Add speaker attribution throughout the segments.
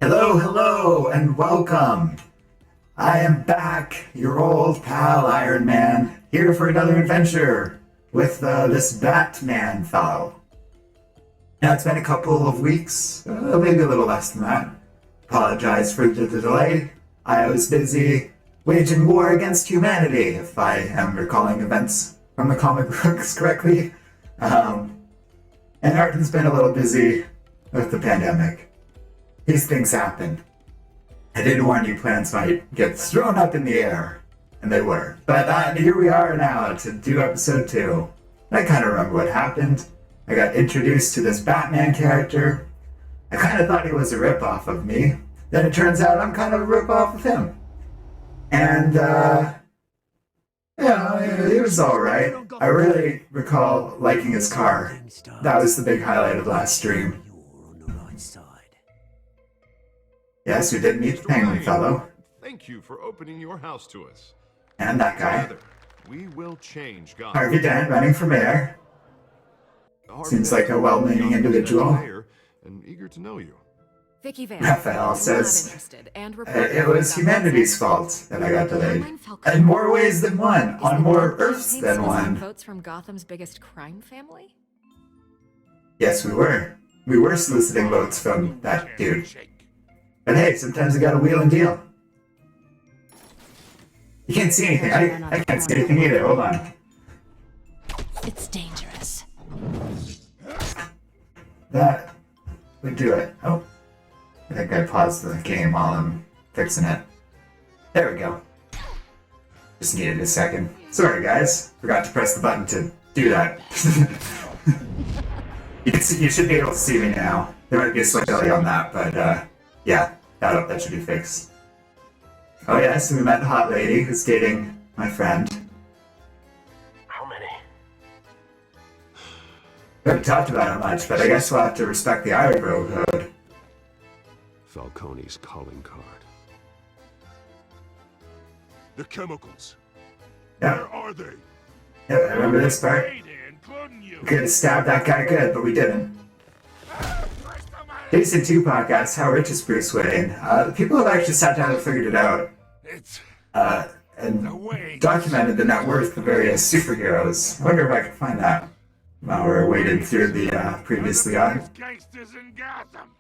Speaker 1: Hello, hello, and welcome. I am back, your old pal Iron Man, here for another adventure with this Batman fellow. Now, it's been a couple of weeks, maybe a little less than that. Apologize for the delay. I was busy waging war against humanity, if I am recalling events from the comic books correctly. And Arden's been a little busy with the pandemic. These things happen. I did warn you plans might get thrown up in the air, and they were. But here we are now to do episode 2. I kind of remember what happened. I got introduced to this Batman character. I kind of thought he was a ripoff of me. Then it turns out I'm kind of a ripoff of him. And, he was alright. I really recall liking his car. That was the big highlight of last stream. Yes, we did meet the Penguin fellow.
Speaker 2: Thank you for opening your house to us.
Speaker 1: And that guy.
Speaker 2: Together, we will change Gotham.
Speaker 1: Harvey Dent running for mayor. Seems like a well-meaning individual.
Speaker 2: And eager to know you.
Speaker 3: Vicky Van,
Speaker 1: Raphael says, it was humanity's fault that I got delayed. In more ways than one, on more Earths than one.
Speaker 3: Votes from Gotham's biggest crime family?
Speaker 1: Yes, we were. We were soliciting votes from that dude. But hey, sometimes you gotta wheel and deal. You can't see anything. I can't see anything either. Hold on.
Speaker 3: It's dangerous.
Speaker 1: That would do it. Oh. I think I paused the game while I'm fixing it. There we go. Just needed a second. Sorry guys. Forgot to press the button to do that. You should be able to see me now. There might be a slight delay on that, but yeah, that should be fixed. Oh yeah, so we met the hot lady who's dating my friend.
Speaker 4: How many?
Speaker 1: We haven't talked about it much, but I guess we'll have to respect the Iron Bro code.
Speaker 2: Falcone's calling card.
Speaker 4: The chemicals.
Speaker 1: Yeah.
Speaker 4: Where are they?
Speaker 1: Yeah, I remember this part. We could have stabbed that guy good, but we didn't. Jason 2 podcast, How Rich is Bruce Wayne? The people have actually sat down and figured it out. And documented the net worth of various superheroes. I wonder if I can find that while we're waiting through the previously on.
Speaker 4: Gangsters in Gotham.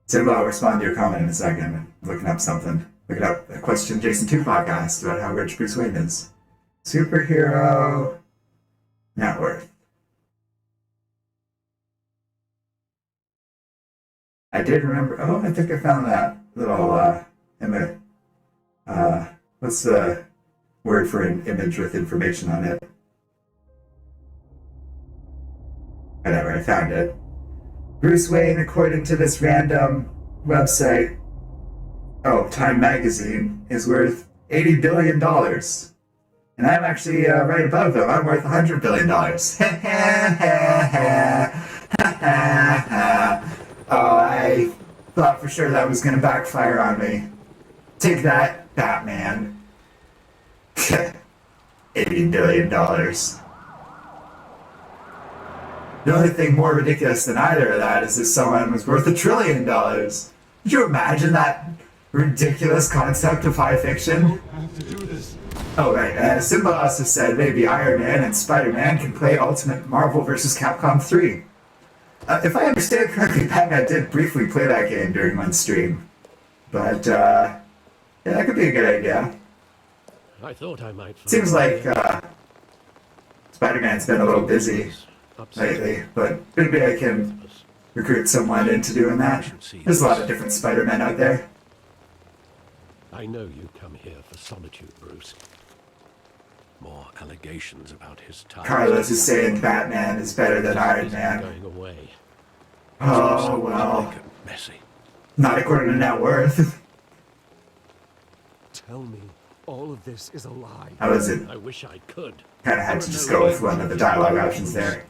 Speaker 1: Simba, I'll respond to your comment in a second. I'm looking up something. Looking up a question Jason 2 podcast about how rich Bruce Wayne is. Superhero net worth. I did remember. Oh, I think I found that little image. What's the word for an image with information on it? Whatever, I found it. Bruce Wayne, according to this random website, Time Magazine, is worth $80 billion. And I'm actually right above him. I'm worth $100 billion. Oh, I thought for sure that was going to backfire on me. Take that, Batman. $80 billion. The only thing more ridiculous than either of that is if someone was worth $1 trillion. Could you imagine that ridiculous concept of high fiction? Oh, right. Simba also said maybe Iron Man and Spider-Man can play Ultimate Marvel vs. Capcom 3. If I understand correctly, Batman did briefly play that game during one stream. But, yeah, that could be a good idea.
Speaker 5: I thought I might find
Speaker 1: Seems like, Spider-Man's been a little busy lately, but maybe I can recruit someone into doing that. There's a lot of different Spider-Men out there.
Speaker 5: I know you come here for solitude, Bruce. More allegations about his time.
Speaker 1: Carlos is saying Batman is better than Iron Man.
Speaker 5: Going away.
Speaker 1: Oh, well.
Speaker 5: Messy.
Speaker 1: Not according to net worth.
Speaker 6: Tell me all of this is a lie.
Speaker 1: How is it?
Speaker 5: I wish I could.
Speaker 1: Kind of had to just go with one of the dialogue options there.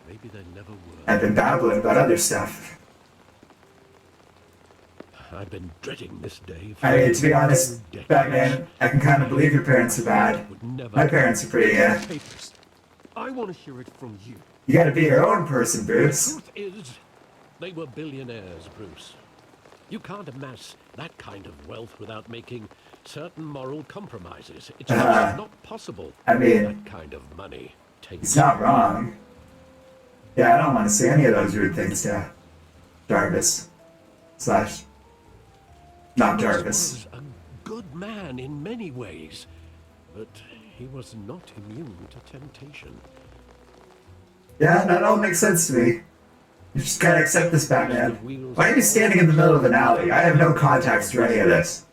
Speaker 5: Maybe they never were.
Speaker 1: I've been babbling about other stuff.
Speaker 5: I've been dreading this day for
Speaker 1: I mean, to be honest,
Speaker 5: decades.
Speaker 1: Batman, I can kind of believe your parents are bad.
Speaker 5: Would never
Speaker 1: My parents are pretty,
Speaker 6: Papers. I want to hear it from you.
Speaker 1: You gotta be your own person, Bruce.
Speaker 5: Truth is, They were billionaires, Bruce. You can't amass that kind of wealth without making certain moral compromises. It's just not possible.
Speaker 1: I mean,
Speaker 5: That kind of money takes...
Speaker 1: he's not wrong. Yeah, I don't want to say any of those rude things to Jarvis. Slash, not Jarvis.
Speaker 5: He was a good man in many ways, but he was not immune to temptation.
Speaker 1: Yeah, that all makes sense to me. You just gotta accept this, Batman. Why are you standing in the middle of an alley? I have no context to any of this.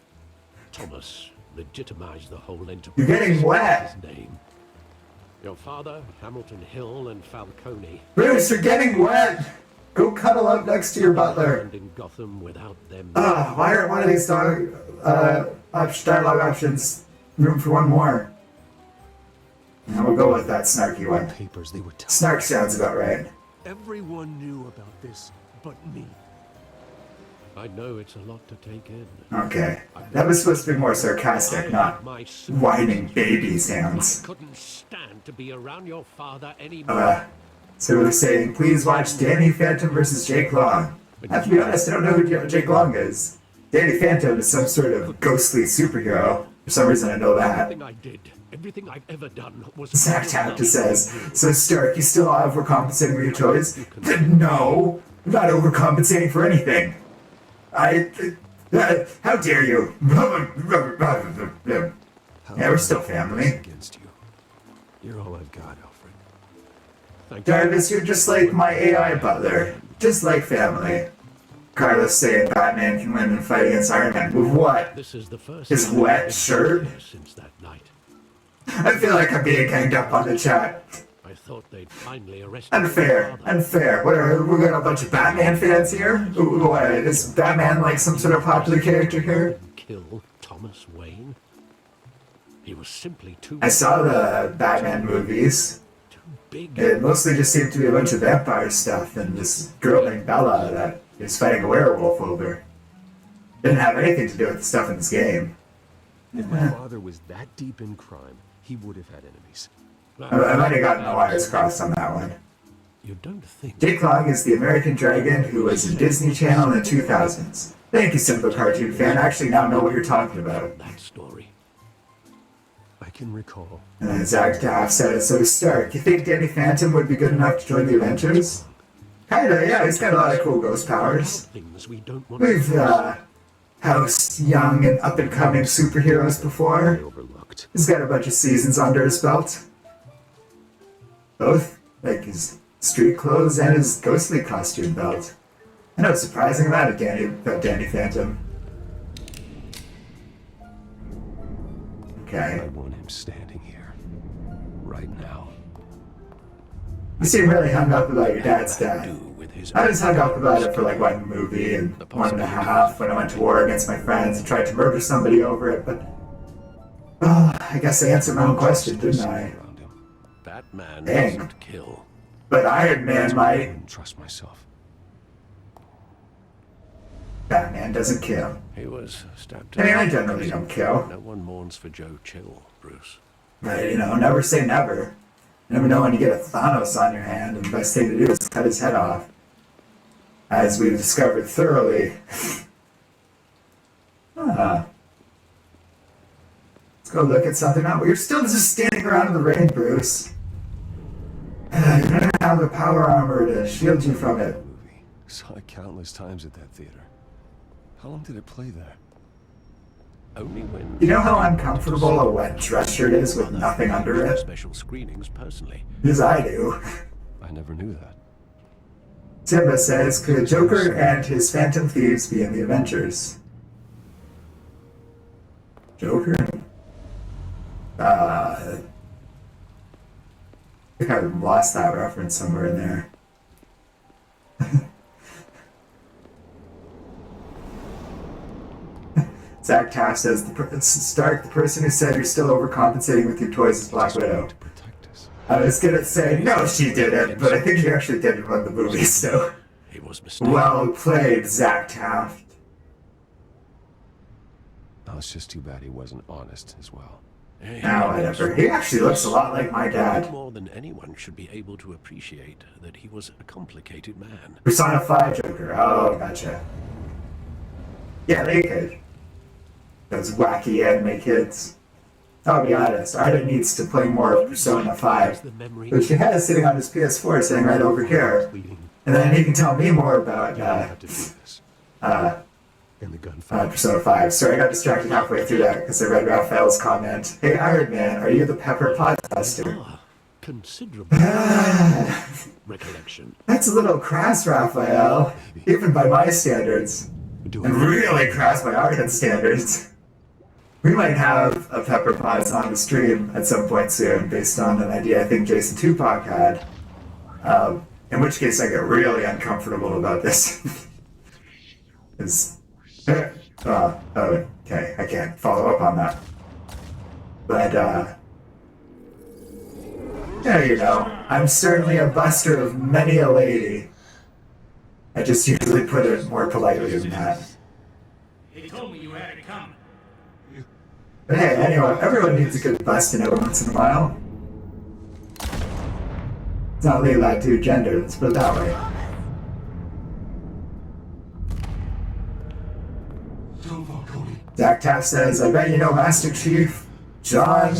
Speaker 5: Thomas legitimized the whole enterprise.
Speaker 1: You're getting wet.
Speaker 5: His name. Your father, Hamilton Hill, and Falcone.
Speaker 1: Bruce, you're getting wet. Go cuddle up next to your butler.
Speaker 5: And in Gotham without them.
Speaker 1: Why aren't one of these dialogue options room for one more? And we'll go with that snarky one.
Speaker 6: Papers they were telling.
Speaker 1: Snark sounds about right.
Speaker 6: Everyone knew about this but me.
Speaker 5: I know it's a lot to take in.
Speaker 1: Okay. That was supposed to be more sarcastic, not whining baby sounds.
Speaker 5: I couldn't stand to be around your father anymore.
Speaker 1: So we're saying, please watch Danny Phantom versus Jake Long. I have to be honest, I don't know who Jake Long is. Danny Phantom is some sort of ghostly superhero. For some reason I know that.
Speaker 5: Everything I did, everything I've ever done was...
Speaker 1: Zach Tapta says, so Stark, you still overcompensating for your toys? No, I'm not overcompensating for anything. How dare you? Yeah, we're still family.
Speaker 6: Against you. You're all I've got, Alfred.
Speaker 5: Thank you.
Speaker 1: Jarvis, you're just like my AI butler. Just like family. Carlos saying Batman can win and fight against Iron Man. With what?
Speaker 5: This is the first
Speaker 1: His
Speaker 5: time
Speaker 1: wet
Speaker 5: I've been
Speaker 1: shirt?
Speaker 5: here since that night.
Speaker 1: I feel like I'm being ganged up on the chat.
Speaker 5: I thought they'd finally arrested
Speaker 1: Unfair.
Speaker 5: my father.
Speaker 1: Unfair. What are, we're got a bunch of Batman fans here? What, is Batman like some sort of popular character here?
Speaker 5: Kill Thomas Wayne? He was simply too...
Speaker 1: I saw the Batman movies.
Speaker 5: too big.
Speaker 1: It mostly just seemed to be a bunch of vampire stuff and this girl named Bella that is fighting a werewolf over. Didn't have anything to do with the stuff in this game.
Speaker 6: If my father was that deep in crime, he would have had enemies.
Speaker 1: I might have gotten the wires crossed on that one.
Speaker 5: You don't think...
Speaker 1: Jake Long is the American Dragon who was in Disney Channel in the 2000s. Thank you, Simple Cartoon Fan. I actually now know what you're talking about.
Speaker 5: that story?
Speaker 6: I can recall.
Speaker 1: And then Zach Daff said, so Stark, you think Danny Phantom would be good enough to join the Avengers? Kinda, yeah, he's got a lot of cool ghost powers.
Speaker 5: Things we don't want
Speaker 1: We've,
Speaker 5: to...
Speaker 1: housed young and up-and-coming superheroes
Speaker 6: I
Speaker 1: before.
Speaker 6: overlooked.
Speaker 1: He's got a bunch of seasons under his belt. Both, like his street clothes and his ghostly costume belt. I know it's surprising about Danny Phantom.
Speaker 6: I
Speaker 1: Okay.
Speaker 6: want him standing here. Right now.
Speaker 1: You seem really hung up about your dad's
Speaker 5: Do
Speaker 1: death.
Speaker 5: with his...
Speaker 1: I was hung up about it for like one movie and 1.5 when I went to war against my friends and tried to murder somebody over it, but... Oh, I guess I answered my own question, didn't I?
Speaker 6: Around him.
Speaker 5: Batman
Speaker 1: Dang.
Speaker 5: doesn't kill.
Speaker 1: But Iron Man
Speaker 6: I
Speaker 1: might.
Speaker 6: didn't trust myself.
Speaker 1: Batman doesn't kill.
Speaker 5: He was stabbed
Speaker 1: I mean, I generally don't kill.
Speaker 5: No one mourns for Joe Chill, Bruce.
Speaker 1: But, never say never. You never know when you get a Thanos on your hand, and the best thing to do is cut his head off. As we've discovered thoroughly. Let's go look at something out. You're still just standing around in the rain, Bruce. You don't have the power armor to shield you from it.
Speaker 6: Movie. Saw it countless times at that theater. How long did it play there?
Speaker 5: Only when...
Speaker 1: You know how uncomfortable a wet dress shirt is with nothing under it?
Speaker 5: Special screenings, personally.
Speaker 1: Because I do.
Speaker 6: I never knew that.
Speaker 1: Simba says, could Joker and his Phantom Thieves be in the Avengers? Joker? I think I lost that reference somewhere in there. Zach Taft says, Stark, the person who said you're still overcompensating with your toys is Black Widow.
Speaker 6: To protect us.
Speaker 1: I was gonna say, no, she didn't, but I think she actually did run the movie, so...
Speaker 5: He was mistaken.
Speaker 1: Well played, Zach Taft.
Speaker 6: Oh, it's just too bad he wasn't honest as well.
Speaker 1: Now, whatever. He actually looks a lot like my dad.
Speaker 5: More than anyone should be able to appreciate that he was a complicated man.
Speaker 1: Persona 5 Joker. Oh, gotcha. Yeah, they could. Those wacky anime kids. I'll be honest, Arda needs to play more of Persona 5, which he has sitting on his PS4 sitting right over here. And then he can tell me more about Persona 5. Sorry, I got distracted halfway through that because I read Raphael's comment. Hey, Iron Man, are you the Pepper Podcaster?
Speaker 5: Considerable recollection.
Speaker 1: That's a little crass, Raphael. Even by my standards. And really crass by Arden's standards. We might have a Pepper Pods on the stream at some point soon, based on an idea I think Jason Tupac had. In which case I get really uncomfortable about this. Okay, I can't follow up on that. But, yeah, you know, I'm certainly a buster of many a lady. I just usually put it more politely than that.
Speaker 7: He told me you had it coming.
Speaker 1: But hey, anyway, everyone needs a good busting every once in a while. It's not really allowed to gender, let's put it that way. Zach Taff says, I bet you know Master Chief John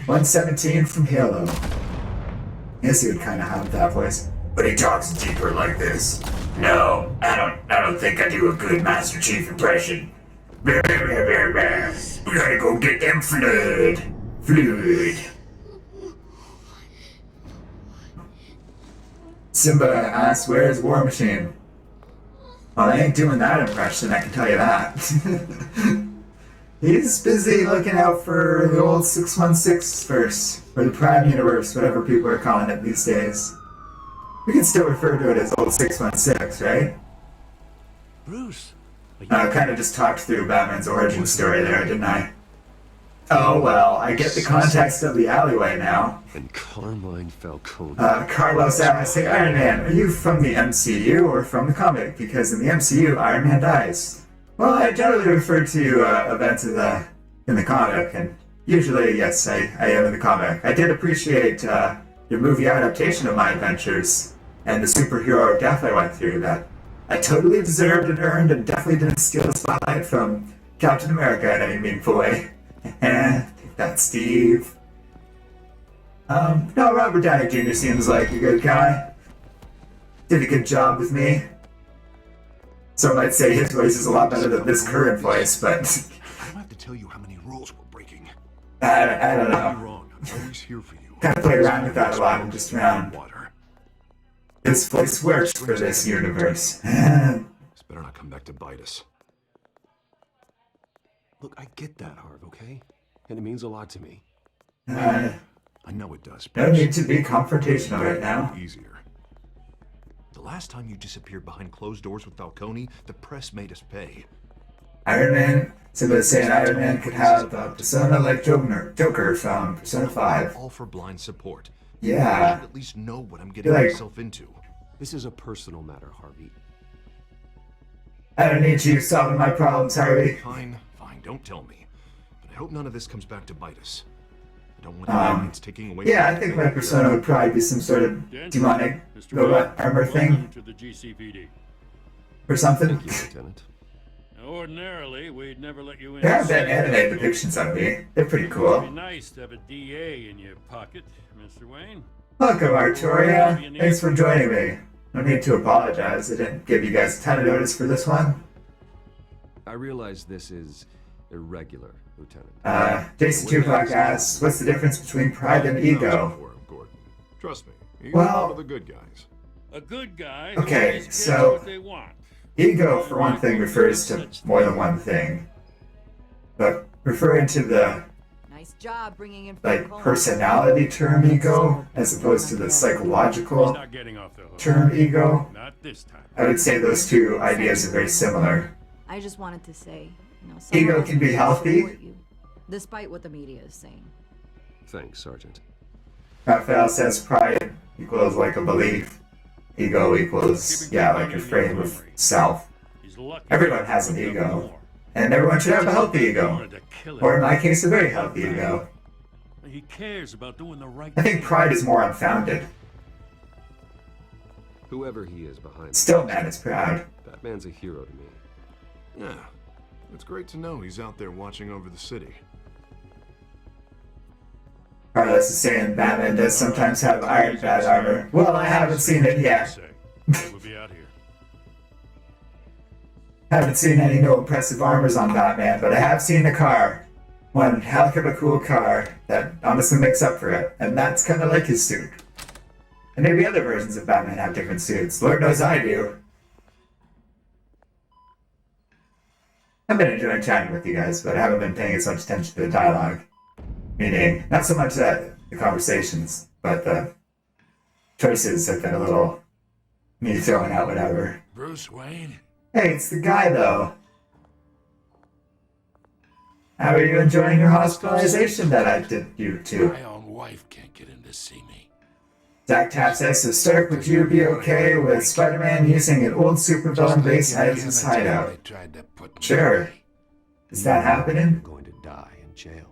Speaker 1: 117 from Halo. Yes, he would kind of have that voice. But he talks deeper like this. No, I don't think I do a good Master Chief impression. We gotta go get them fluid. Simba asks, where's War Machine? Well, I ain't doing that impression, I can tell you that. He's busy looking out for the old 616 verse, or the Prime Universe, whatever people are calling it these days. We can still refer to it as old 616, right?
Speaker 5: Bruce,
Speaker 1: I kind of just talked through Batman's origin story there, didn't I? Oh well, I get the context of the alleyway now.
Speaker 6: And Carmine Falcone.
Speaker 1: Carlos asks, hey Iron Man, are you from the MCU or from the comic? Because in the MCU, Iron Man dies. Well, I generally refer to events in the comic, and usually, yes, I am in the comic. I did appreciate your movie adaptation of my adventures, and the superhero death I went through that I totally deserved and earned, and definitely didn't steal the spotlight from Captain America in any meaningful way. Take that, Steve. No, Robert Downey Jr. seems like a good guy. Did a good job with me. Some might say his voice is a lot better than this current voice, but
Speaker 2: I don't have to tell you how many rules we're breaking.
Speaker 1: I don't
Speaker 2: You're
Speaker 1: know.
Speaker 2: wrong. I'm always here for you.
Speaker 1: Kind of played around with that a lot and just around.
Speaker 2: Water.
Speaker 1: His voice works for this universe.
Speaker 2: This better not come back to bite us.
Speaker 6: Look, I get that, Harv, okay? And it means a lot to me.
Speaker 2: I know it does.
Speaker 1: No need to be confrontational right now.
Speaker 2: Easier. The last time you disappeared behind closed doors with Falcone, the press made us pay.
Speaker 1: Iron Man, somebody saying Iron Man could have a persona like Joker from Persona 5.
Speaker 2: All for blind support. I
Speaker 1: Yeah.
Speaker 2: should at least know what I'm getting
Speaker 1: Like-
Speaker 2: myself into.
Speaker 6: This is a personal matter, Harvey.
Speaker 1: I don't need you solving my problems, Harvey.
Speaker 2: Fine, don't tell me. But I hope none of this comes back to bite us. I don't want the aliens taking away.
Speaker 1: Yeah, I think my persona would probably be some sort of demonic robot armor thing
Speaker 7: To the GCPD.
Speaker 1: or something.
Speaker 6: Thank you, Lieutenant.
Speaker 7: Ordinarily, we'd never let you in.
Speaker 1: There have been anime depictions of me. They're pretty
Speaker 7: It'd be
Speaker 1: cool.
Speaker 7: nice to have a DA in your pocket, Mr. Wayne.
Speaker 1: Welcome, Artoria. Thanks for joining me. No need to apologize. I didn't give you guys a ton of notice for this one.
Speaker 6: I realize this is irregular, Lieutenant.
Speaker 1: Jason Tupac asks, what's the difference between pride and ego?
Speaker 2: For him, Gordon. Trust me, he's
Speaker 1: Well-
Speaker 2: one of the good guys.
Speaker 7: A good guy.
Speaker 1: Okay,
Speaker 7: who always gets
Speaker 1: so-
Speaker 7: what they want.
Speaker 1: Ego, for one thing, refers to more than one thing. But referring to the
Speaker 3: Nice job bringing in
Speaker 1: like
Speaker 3: Falcone.
Speaker 1: personality term ego, as opposed to the
Speaker 7: He's
Speaker 1: psychological
Speaker 7: not getting off the hook.
Speaker 1: term ego,
Speaker 7: Not this time.
Speaker 1: I would say those two ideas are very similar.
Speaker 8: I just wanted to say,
Speaker 1: Ego
Speaker 8: someone
Speaker 1: can be
Speaker 8: else
Speaker 1: healthy.
Speaker 8: support you, despite what the media is saying.
Speaker 6: Thanks, Sergeant.
Speaker 1: Raphael says pride equals like a belief. Ego equals, yeah, like a frame of self.
Speaker 7: He's lucky.
Speaker 1: Everyone has an ego. And everyone should have a healthy ego.
Speaker 7: Wanted to kill him.
Speaker 1: Or in my case, a very healthy ego.
Speaker 7: He cares about doing the right
Speaker 1: I think
Speaker 7: thing.
Speaker 1: pride is more unfounded.
Speaker 6: Whoever he is behind
Speaker 1: Still, man is proud.
Speaker 6: Batman's a hero to me.
Speaker 2: Yeah, it's great to know he's out there watching over the city.
Speaker 1: Carlos is saying Batman does sometimes have Iron Bat armor. Well, I haven't seen it yet.
Speaker 7: Say, we'll be out here.
Speaker 1: Haven't seen any no impressive armors on Batman, but I have seen a car. One heck of a cool car that honestly makes up for it, and that's kind of like his suit. And maybe other versions of Batman have different suits. Lord knows I do. I've been enjoying chatting with you guys, but I haven't been paying as much attention to the dialogue. Meaning, not so much that the conversations, but the choices have been a little me throwing out whatever.
Speaker 4: Bruce Wayne?
Speaker 1: Hey, it's the guy though. How are you enjoying your hospitalization that I did you to?
Speaker 4: My own wife can't get in to see me.
Speaker 1: Zach Tapp says, so Stark, would you be okay with Spider-Man using an old supervillain base as his hideout?
Speaker 4: They tried to put me
Speaker 1: Sure.
Speaker 4: away.
Speaker 1: Is that happening?
Speaker 6: Going to die in jail.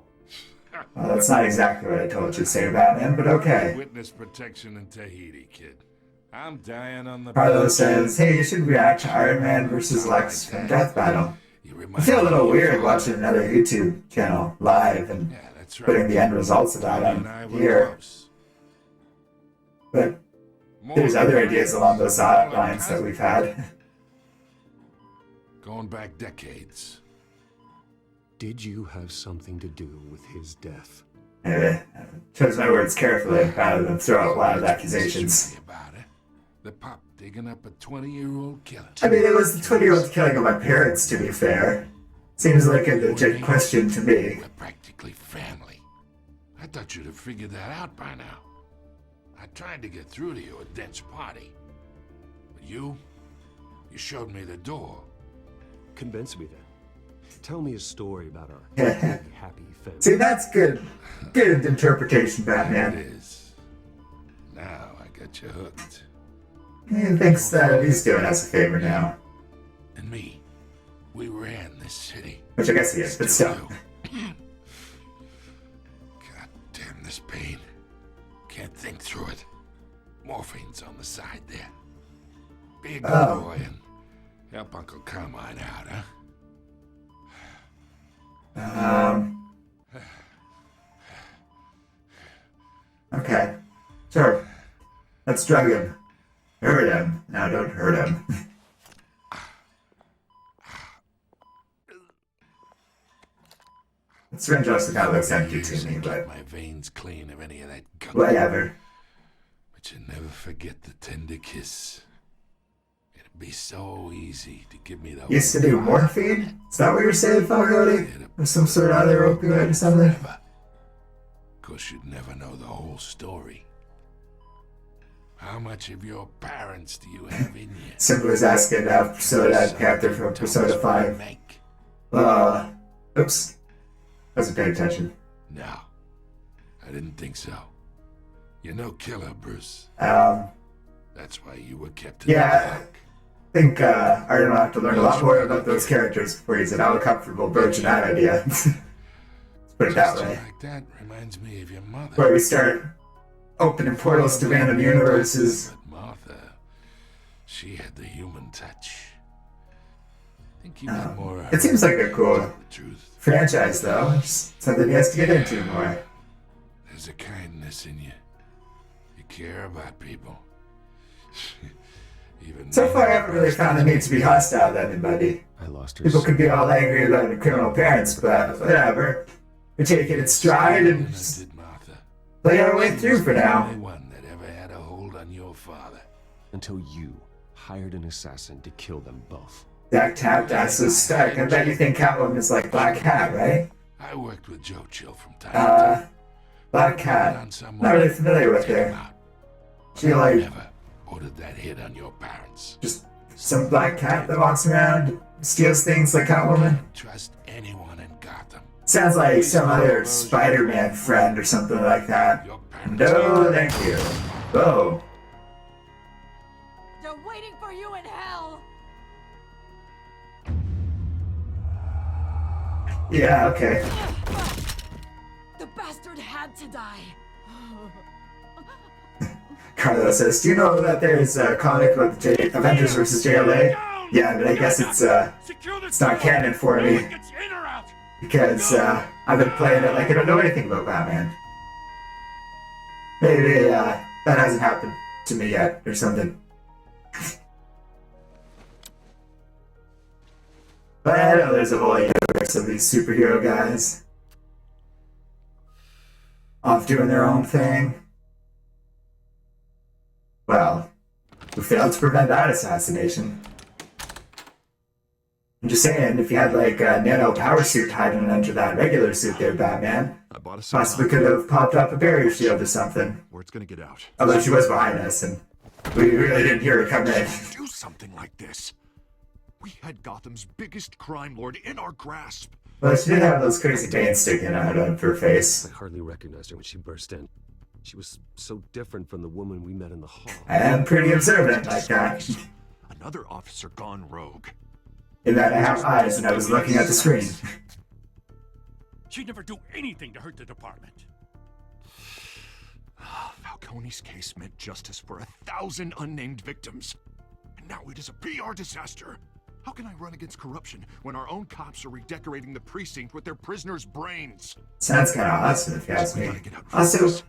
Speaker 1: Well, that's not exactly what I told you to say about him, but okay.
Speaker 4: Witness protection in Tahiti, kid. I'm dying on the
Speaker 1: Carlos says, hey, you should react to Iron Man versus Lex from Death Battle. I feel a little weird watching another YouTube channel live and putting the end results of that on here. But there's other ideas along those lines that we've had.
Speaker 4: Going back decades.
Speaker 6: Did you have something to do with his death?
Speaker 1: Anyway, chose my words carefully rather than throw out wild accusations.
Speaker 4: About it. The pop digging up a 20-year-old killer.
Speaker 1: I mean, it was the 20-year-old killing of my parents, to be fair. Seems like a legit question to me.
Speaker 4: We're practically family. I thought you'd have figured that out by now. I tried to get through to you at Dent's party. But you showed me the door.
Speaker 6: Convince me then. Tell me a story about our big, happy family.
Speaker 1: See, that's good. Good interpretation,
Speaker 4: It
Speaker 1: Batman.
Speaker 4: is. Now I got you hooked.
Speaker 1: He thinks that he's doing us a favor now.
Speaker 4: And me, we ran this city.
Speaker 1: Which I guess he is, but still.
Speaker 4: do. God damn this pain. Can't think through it. Morphine's on the side there. Be a good boy and help Uncle Carmine out, huh?
Speaker 1: Okay. Sure. Let's drug him. Hurt him. No, don't hurt him. The syringe also kind of looks empty to me,
Speaker 4: Keep
Speaker 1: but
Speaker 4: my veins clean of any of that gunk.
Speaker 1: whatever.
Speaker 4: But you never forget the tender kiss. It'd be so easy to give me the
Speaker 1: Used to do morphine? Is that what you're saying, Falcone? Or some sort of other opioid or something?
Speaker 4: Of course, you'd never know the whole story. How much of your parents do you have in you?
Speaker 1: Simple as asking Persona Panther from Persona 5.
Speaker 4: Make.
Speaker 1: Oops. Wasn't paying attention.
Speaker 4: No, I didn't think so. You're no killer, Bruce. That's why you were kept in
Speaker 1: Yeah.
Speaker 4: the dark.
Speaker 1: I think I'm gonna have to learn a lot more about those characters before he's an uncomfortable broaching that idea. Let's put it that way.
Speaker 4: Like that reminds me of your mother.
Speaker 1: Where we start opening portals to random universes.
Speaker 4: But Martha, she had the human touch. I think you had more.
Speaker 1: It seems like a cool
Speaker 4: the truth.
Speaker 1: franchise, though. Just something he has to get into more.
Speaker 4: There's a kindness in you. You care about people. Even
Speaker 1: So
Speaker 4: now,
Speaker 1: far, I haven't really found the need to be hostile to anybody.
Speaker 6: I lost her.
Speaker 1: People could be all angry about their criminal parents, but whatever. We take it in stride and just
Speaker 4: did Martha.
Speaker 1: play our way through for
Speaker 4: The
Speaker 1: now.
Speaker 4: only one that ever had a hold on your father.
Speaker 6: Until you hired an assassin to kill them both.
Speaker 1: Zach tapped asses Stark. I bet you think Catwoman is like Black Cat, right?
Speaker 4: I worked with Joe Chill from time to time.
Speaker 1: Black Cat. Not really familiar with her. She like
Speaker 4: Never ordered that hit on your parents.
Speaker 1: just some black cat that walks around, steals things like Catwoman.
Speaker 4: Trust anyone in Gotham.
Speaker 1: Sounds like some other Spider-Man friend or something like that.
Speaker 4: Your parents.
Speaker 1: No, thank you. Whoa.
Speaker 3: They're waiting for you in hell!
Speaker 1: Yeah, okay.
Speaker 3: The bastard bastard had to die.
Speaker 1: Carlos says, do you know that there's a comic about the Avengers vs. JLA? Yeah, but I guess it's not canon for me. Because I've been playing it like I don't know anything about Batman. Maybe that hasn't happened to me yet, or something. But I know there's a whole universe of these superhero guys off doing their own thing. Well, we failed to prevent that assassination. I'm just saying, if you had like a nano power suit hiding under that regular suit there, Batman,
Speaker 2: I bought a
Speaker 1: possibly could have popped up a barrier shield or something.
Speaker 2: where it's gonna get out.
Speaker 1: Although she was behind us, and we really didn't hear her come in.
Speaker 2: Do something like this. We had Gotham's biggest crime lord in our grasp.
Speaker 1: Well, she did have those crazy veins sticking out of her face.
Speaker 6: I hardly recognized her when she burst in. She was so different from the woman we met in the hall.
Speaker 1: I am pretty observant like that.
Speaker 2: Another officer gone rogue.
Speaker 1: In that I have eyes and I was looking at the screen.
Speaker 7: She'd never do anything to hurt the department.
Speaker 2: Falcone's case meant justice for 1,000 unnamed victims. And now it is a PR disaster. How can I run against corruption when our own cops are redecorating the precinct with their prisoners' brains?
Speaker 1: Sounds kind of awesome if you ask
Speaker 2: We
Speaker 1: me.
Speaker 2: gotta get out
Speaker 1: Also,
Speaker 2: fast.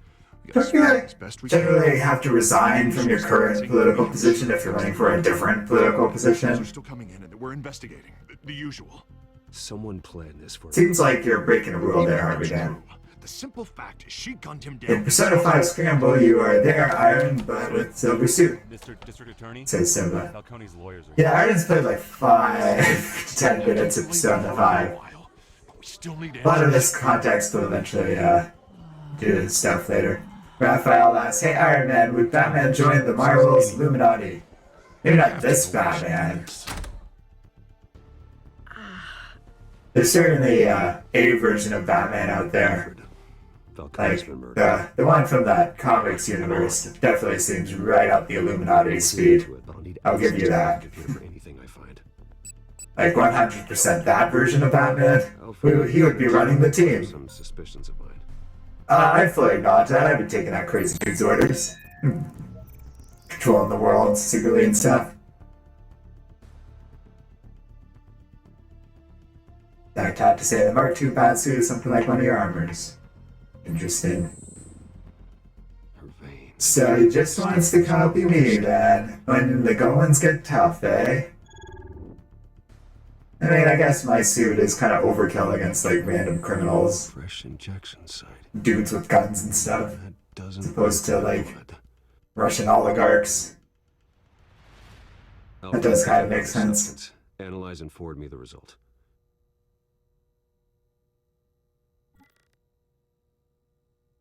Speaker 2: We gotta
Speaker 1: don't you
Speaker 2: start as best we can.
Speaker 1: generally have to resign from your current political position if you're running for a different political
Speaker 2: They're
Speaker 1: position?
Speaker 2: still coming in and we're investigating. The usual.
Speaker 6: Someone planned this for
Speaker 1: Seems like you're breaking a rule there,
Speaker 2: Even if
Speaker 1: Harvey
Speaker 2: it's
Speaker 1: Dan.
Speaker 2: true, the simple fact is she gunned him
Speaker 1: In
Speaker 2: down.
Speaker 1: Persona 5 Scramble, you are there, Iron, but with silver suit,
Speaker 9: Mr. District Attorney,
Speaker 1: says Simba.
Speaker 9: Falcone's lawyers are
Speaker 1: Yeah, Iron's played like 5 to 10 minutes of Persona 5.
Speaker 2: But we still need
Speaker 1: A lot of
Speaker 2: answers.
Speaker 1: this context will eventually do stuff later. Raphael asks, hey Iron Man, would Batman join the Marvel's Illuminati? Maybe not this Batman. There's certainly a version of Batman out there.
Speaker 6: Falcone's
Speaker 1: Like,
Speaker 6: been murdered.
Speaker 1: the one from that comics universe definitely seems right up the Illuminati speed. I'll give you that.
Speaker 6: For anything I find.
Speaker 1: Like 100% that version of Batman. He would be running the team.
Speaker 6: Some suspicions of mine.
Speaker 1: I'd fully acknowledge that. I've been taking that crazy dude's orders. Controlling the world secretly and stuff. I'd have to say the Mark II batsuit is something like one of your armors. Interesting.
Speaker 6: Her veins.
Speaker 1: So he just wants to copy me then. When the goings get tough, eh? I mean, I guess my suit is kind of overkill against like random criminals,
Speaker 6: Fresh injection site.
Speaker 1: dudes with guns and stuff,
Speaker 6: That doesn't.
Speaker 1: as opposed to like
Speaker 6: blood.
Speaker 1: Russian oligarchs. That does kind of make sense.
Speaker 6: Substance. Analyze and forward me the result.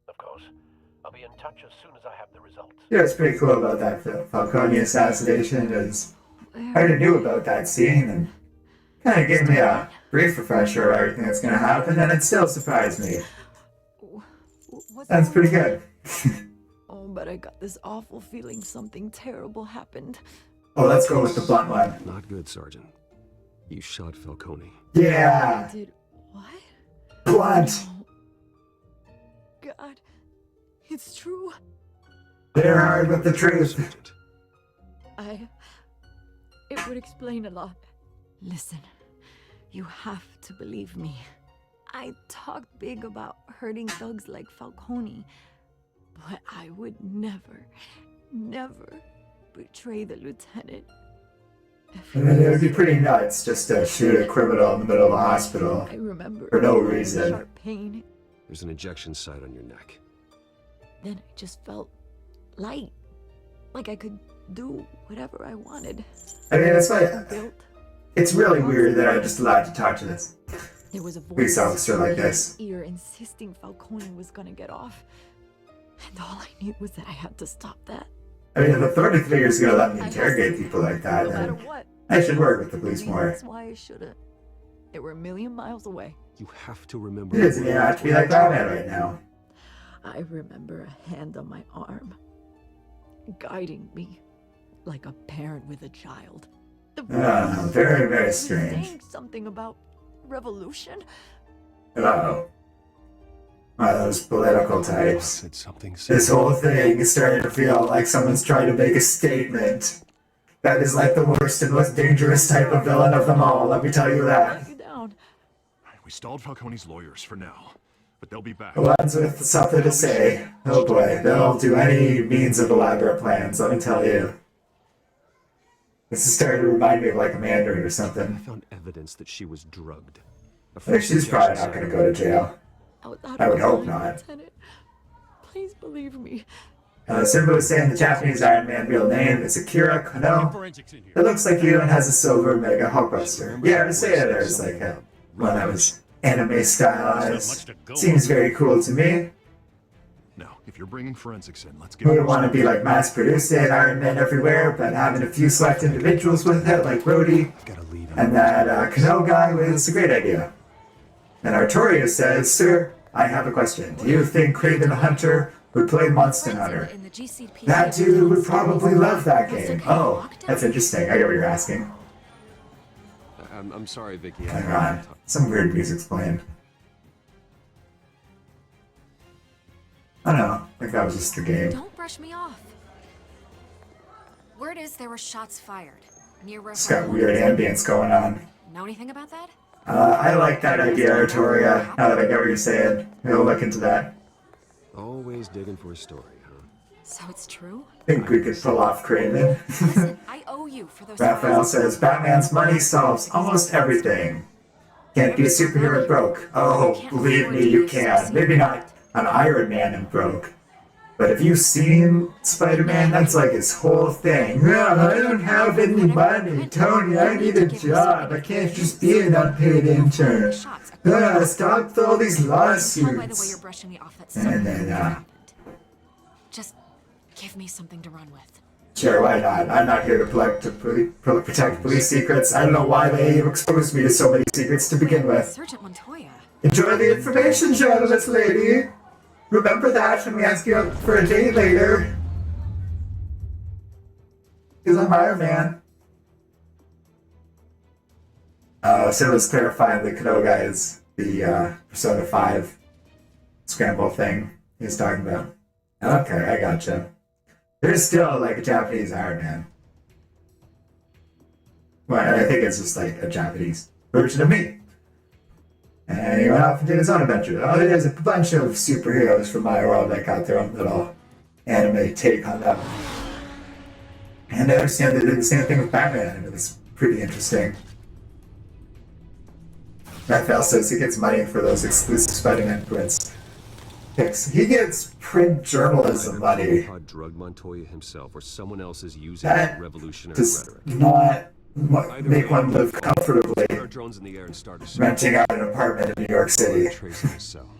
Speaker 5: Of course. I'll be in touch as soon as I have the results.
Speaker 1: Yeah, it's pretty cool about that Falcone assassination is I already knew about that scene and kind of gave me a brief refresher of everything that's going to happen, and it still surprised me. That's pretty good.
Speaker 3: Oh, but I got this awful feeling something terrible happened.
Speaker 1: Oh, let's go with the blunt one.
Speaker 6: Not good, Sergeant. You shot Falcone.
Speaker 1: Yeah,
Speaker 3: Did what?
Speaker 1: blunt.
Speaker 3: No. God, it's true.
Speaker 1: They're hard with the truth.
Speaker 6: Sergeant.
Speaker 3: It would explain a lot. Listen, you have to believe me. I talked big about hurting thugs like Falcone, but I would never betray the lieutenant.
Speaker 1: I mean, it would be pretty nuts just to shoot a criminal in the middle of a hospital.
Speaker 3: I remember
Speaker 1: For no
Speaker 3: the
Speaker 1: reason.
Speaker 3: sharp pain.
Speaker 6: There's an injection site on your neck.
Speaker 3: Then I just felt light, like I could do whatever I wanted.
Speaker 1: I mean, it's like,
Speaker 3: Built.
Speaker 1: it's really weird that I'm just allowed to talk to this.
Speaker 3: There was a voice
Speaker 1: Police officer like
Speaker 3: in my
Speaker 1: this.
Speaker 3: ear insisting Falcone was gonna get off, and all I knew was that I had to stop that.
Speaker 1: I mean, if authority figures gonna let me interrogate people like that,
Speaker 3: No matter
Speaker 1: then
Speaker 3: what.
Speaker 1: I should work with the police
Speaker 3: Maybe
Speaker 1: more.
Speaker 3: That's why I should've. They were a million miles away.
Speaker 6: You have to remember.
Speaker 1: It isn't gonna have to be like Batman right now.
Speaker 3: I remember a hand on my arm, guiding me like a parent with a child. The
Speaker 1: Very, very
Speaker 3: was
Speaker 1: strange.
Speaker 3: saying something about revolution.
Speaker 1: Uh-oh. One of those political types.
Speaker 6: Said something
Speaker 1: This whole thing is starting to feel like someone's trying to make a statement. That is like the worst and most dangerous type of villain of them all, let me tell you that.
Speaker 3: You down.
Speaker 2: We stalled Falcone's lawyers for now, but they'll be back.
Speaker 1: The ones with something to say. Oh boy, they'll do any means of elaborate plans, let me tell you. This is starting to remind me of like a Mandarin or
Speaker 6: I
Speaker 1: something.
Speaker 6: found evidence that she was drugged.
Speaker 1: I think she's probably not going to go to jail. I would hope not.
Speaker 3: Lieutenant, please believe me.
Speaker 1: Simba was saying the Japanese Iron Man real name is Akira Kono.
Speaker 7: Forensics in here.
Speaker 1: It looks like he even has a silver Mega Hulkbuster. Yeah, to say there's like a one that was anime stylized. Seems very cool to me.
Speaker 2: Now, if you're bringing forensics in, let's get.
Speaker 1: We would want to be like mass produced it, Iron Man everywhere, but having a few select individuals with it, like Rhodey,
Speaker 6: Gotta leave
Speaker 1: and that Kono guy was a great idea. And Artoria says, "Sir, I have a question. Do you think Craven the Hunter would play Monster Hunter? That dude would probably love that game." Oh, that's interesting. I get what you're asking.
Speaker 6: I'm sorry, Vicky.
Speaker 1: Hang on. Some weird music's playing. I don't know. I think that was just the game.
Speaker 10: Don't brush me off. Word is there were shots fired near where.
Speaker 1: It's got weird ambience going on.
Speaker 10: Know anything about that?
Speaker 1: I like that idea, Artoria. Now that I get what you're saying, we'll look into that.
Speaker 6: Always digging for a story, huh?
Speaker 10: So it's true?
Speaker 1: Think we could pull off Craven.
Speaker 10: Listen, I owe you for those.
Speaker 1: Raphael says Batman's money solves almost everything. Can't be a superhero broke. Oh, believe me, you can. Maybe not an Iron Man and broke. But if you've seen Spider-Man, that's like his whole thing. Yeah, I don't have any money. Tony, I need a job. I can't just be an unpaid intern. Stop all these
Speaker 10: Tell by the way you're
Speaker 1: lawsuits.
Speaker 10: brushing me off that
Speaker 1: And
Speaker 10: something
Speaker 1: then,
Speaker 10: happened. Just give me something to run with.
Speaker 1: Sure, why not? I'm not here to protect police secrets. I don't know why they exposed me to so many secrets to begin with.
Speaker 10: Sergeant Montoya.
Speaker 1: Enjoy the information, journalist lady. Remember that when we ask you out for a date later. Because I'm Iron Man. So it was clarifying the Kano guy is the Persona 5 scramble thing he's talking about. Okay, I gotcha. There's still like a Japanese Iron Man. Well, I think it's just like a Japanese version of me. And he went off and did his own adventure. Oh, there's a bunch of superheroes from my world that got their own little anime take on that. And I understand they did the same thing with Batman, and it was pretty interesting. Raphael says he gets money for those exclusive Spider-Man prints. He gets print journalism money.
Speaker 6: Cobblepot drugged Montoya himself, or someone else is using
Speaker 1: That
Speaker 6: revolutionary
Speaker 1: does
Speaker 6: rhetoric.
Speaker 1: not make one live comfortably
Speaker 6: Put our drones in the air and start a
Speaker 1: renting out an apartment in New York City.
Speaker 6: trace in the cell.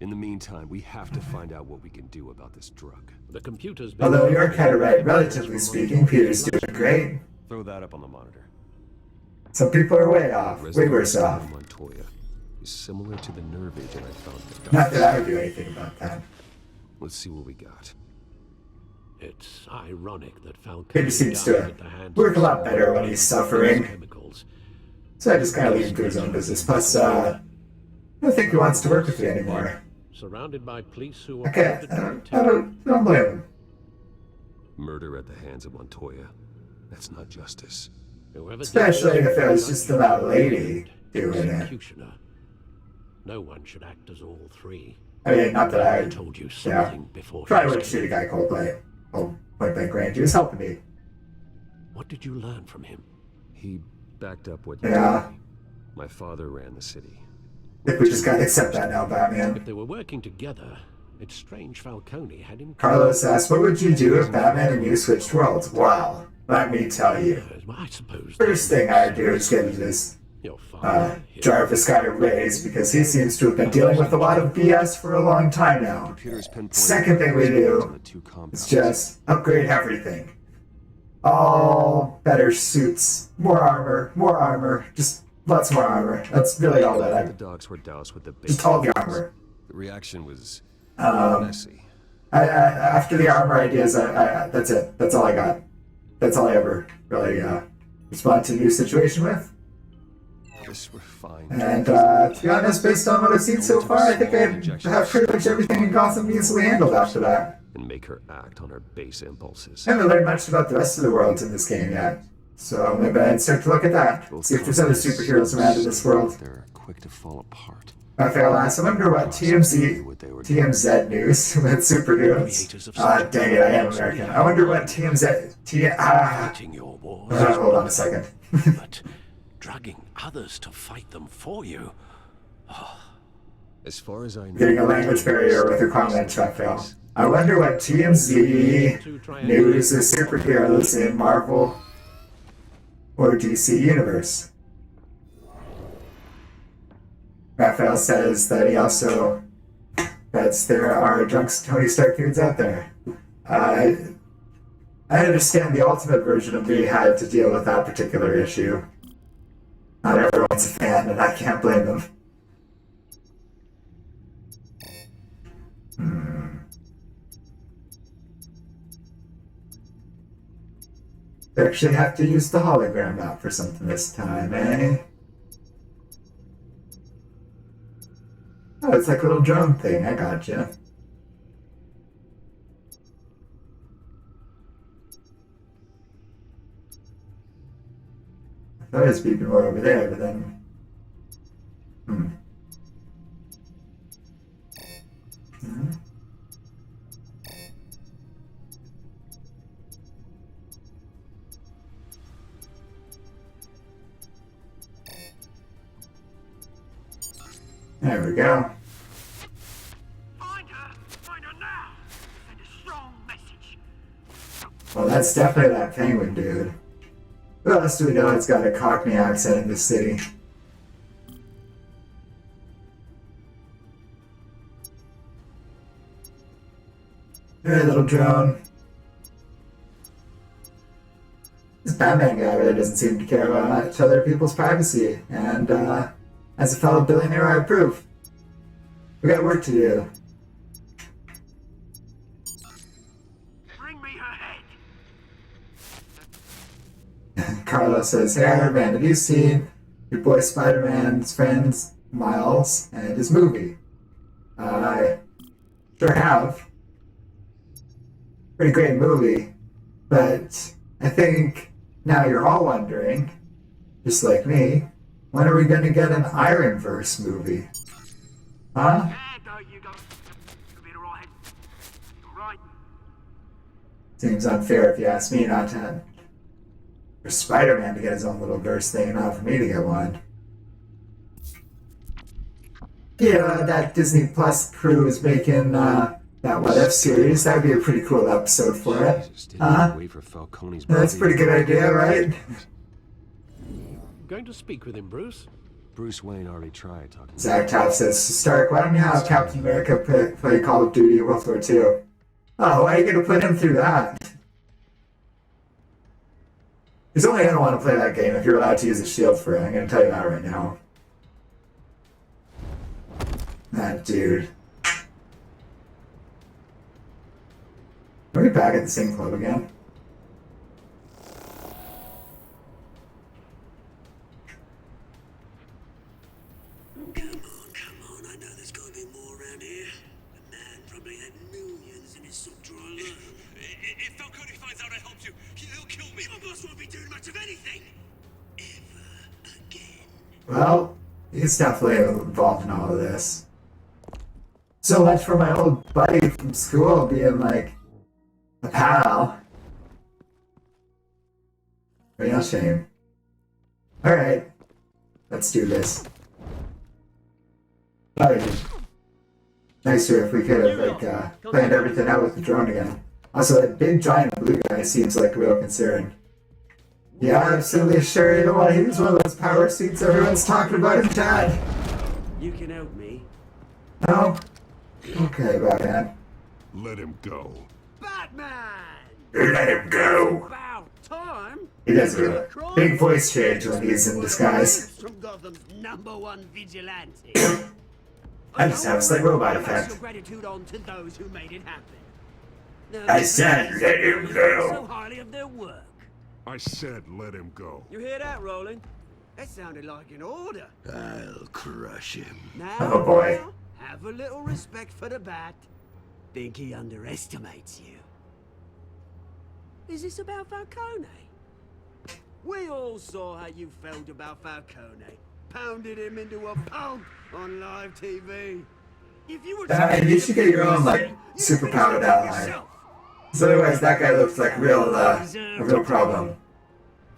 Speaker 6: In the meantime, we have to find out what we can do about this drug.
Speaker 5: The computer's been...
Speaker 1: Although New York had it right, relatively speaking, Peter's doing great.
Speaker 6: Throw that up on the monitor.
Speaker 1: Some people are way off, way worse off.
Speaker 6: Montoya is similar to the nerve agent I found in the
Speaker 1: Not that I would do anything about that.
Speaker 6: Let's see what we got.
Speaker 5: It's ironic that Falcone
Speaker 1: Peter seems
Speaker 5: died
Speaker 1: to
Speaker 5: at the hands
Speaker 1: work a
Speaker 5: of
Speaker 1: lot better when he's suffering.
Speaker 5: chemicals.
Speaker 1: So I just kind of leave him to his own business. Plus, I don't think he wants to work with me anymore.
Speaker 5: Surrounded by police who are...
Speaker 1: Okay, I don't blame him.
Speaker 6: Murder at the hands of Montoya. That's not justice.
Speaker 5: Whoever did
Speaker 1: Especially
Speaker 5: this
Speaker 1: if it was just about a lady doing it.
Speaker 5: executioner. No one should act as all three.
Speaker 1: I mean, not that
Speaker 5: I
Speaker 1: I,
Speaker 5: told you
Speaker 1: yeah,
Speaker 5: something before.
Speaker 1: probably
Speaker 5: she
Speaker 1: would shoot a
Speaker 5: came.
Speaker 1: guy cold point blank range. He was helping me.
Speaker 5: What did you learn from him?
Speaker 6: He backed up what you
Speaker 1: Yeah.
Speaker 6: told me. My father ran the city.
Speaker 1: I think we just gotta accept that now, Batman.
Speaker 5: If they were working together, it's strange Falcone had him...
Speaker 1: Carlos asks, what would you do if Batman and you switched worlds? Well, let me tell you.
Speaker 5: Well, I suppose...
Speaker 1: First thing I'd do is get into this
Speaker 5: Your father...
Speaker 1: Jarvis guy raised, because he seems to have been dealing with a lot of BS for a long time now.
Speaker 6: Computer's pinpointed
Speaker 1: Second thing we do
Speaker 6: on the two compounds.
Speaker 1: is just upgrade everything. All better suits, more armor, just lots more armor. That's really all that
Speaker 6: The
Speaker 1: I...
Speaker 6: dogs were doused with the
Speaker 1: Just
Speaker 6: bacon.
Speaker 1: all the armor.
Speaker 6: The reaction was
Speaker 1: Um,
Speaker 6: messy.
Speaker 1: After the armor ideas, that's it. That's all I got. That's all I ever really respond to a new situation with.
Speaker 6: this, we're fine.
Speaker 1: And to be honest, based on what I've seen so far, I think I have pretty much everything in Gotham easily handled after that.
Speaker 6: And make her act on her base impulses.
Speaker 1: I haven't learned much about the rest of the worlds in this game yet, so maybe I'd start to look at that. See if there's other superheroes around in this world.
Speaker 6: They're quick to fall apart.
Speaker 1: Raphael asks, I wonder what TMZ news with superheroes. Dang it, I am American. I wonder what hold on a second.
Speaker 5: But drugging others to fight them for you.
Speaker 6: As far as I know,
Speaker 1: Getting a language barrier with your comments, Raphael. I wonder what TMZ news is superheroes in Marvel or DC Universe. Raphael says that he also bets there are drunk Tony Stark dudes out there. I understand the Ultimate version of me had to deal with that particular issue. Not everyone's a fan, and I can't blame them. They actually have to use the hologram map for something this time, eh? Oh, it's like a little drone thing. I gotcha. I thought it was beeping more over there, but then... There we go.
Speaker 11: Find her now. Send a strong message.
Speaker 1: Well, that's definitely that penguin dude. Who else do we know that's got a Cockney accent in this city? Hey, little drone. This Batman guy really doesn't seem to care about much other people's privacy, and as a fellow billionaire, I approve. We got work to do.
Speaker 11: Bring me her head.
Speaker 1: Carlos says, hey Iron Man, have you seen your boy Spider-Man's friends, Miles, and his movie? I sure have. Pretty great movie, but I think now you're all wondering, just like me, when are we going to get an Ironverse movie? Huh? Seems unfair if you ask me not to for Spider-Man to get his own little verse thing and not for me to get one. Yeah, that Disney Plus crew is making that What If series. That would be a pretty cool episode for it.
Speaker 6: Wait for Falcone's
Speaker 1: That's a pretty good idea, right?
Speaker 5: Going to speak with him, Bruce?
Speaker 6: Bruce Wayne already tried talking.
Speaker 1: Zach Tapp says, Stark, why don't you have Captain America play Call of Duty World War II? Oh, why are you going to put him through that? He's only going to want to play that game if you're allowed to use a shield for it. I'm going to tell you that right now. That dude. Are we back at the same club again?
Speaker 11: Come on, I know there's got to be more around here. The man probably had millions in his sock drawer alone. If Falcone finds out I helped you, he'll kill me. My boss won't be doing much of anything. Ever again.
Speaker 1: Well, he's definitely involved in all of this. So much for my old buddy from school being like a pal. Real shame. Alright, let's do this. Probably nicer if we could have planned everything out with the drone again. Also, that big giant blue guy seems like real concern. Yeah, I'm absolutely sure you don't want to use one of those power suits everyone's talking about in chat.
Speaker 11: You can help me.
Speaker 1: No? Okay, Batman.
Speaker 2: Let him go.
Speaker 11: Batman!
Speaker 1: Let him go!
Speaker 11: About time!
Speaker 1: He does a big voice change when he's in disguise.
Speaker 11: From Gotham's #1 vigilante.
Speaker 1: I just have a slight robot effect.
Speaker 11: Your gratitude on to those who made it happen.
Speaker 1: I said let him
Speaker 11: So
Speaker 1: go!
Speaker 11: highly of their work.
Speaker 2: I said let him go.
Speaker 11: You hear that, Roland? That sounded like an order.
Speaker 4: I'll crush him.
Speaker 11: Now,
Speaker 1: Oh, boy.
Speaker 11: have a little respect for the bat. Think he underestimates you. Is this about Falcone? We all saw how you felt about Falcone. Pounded him into a pulp on live TV. If you were
Speaker 1: You should get your own, like, super-powered ally. So otherwise, that guy looks like a real problem.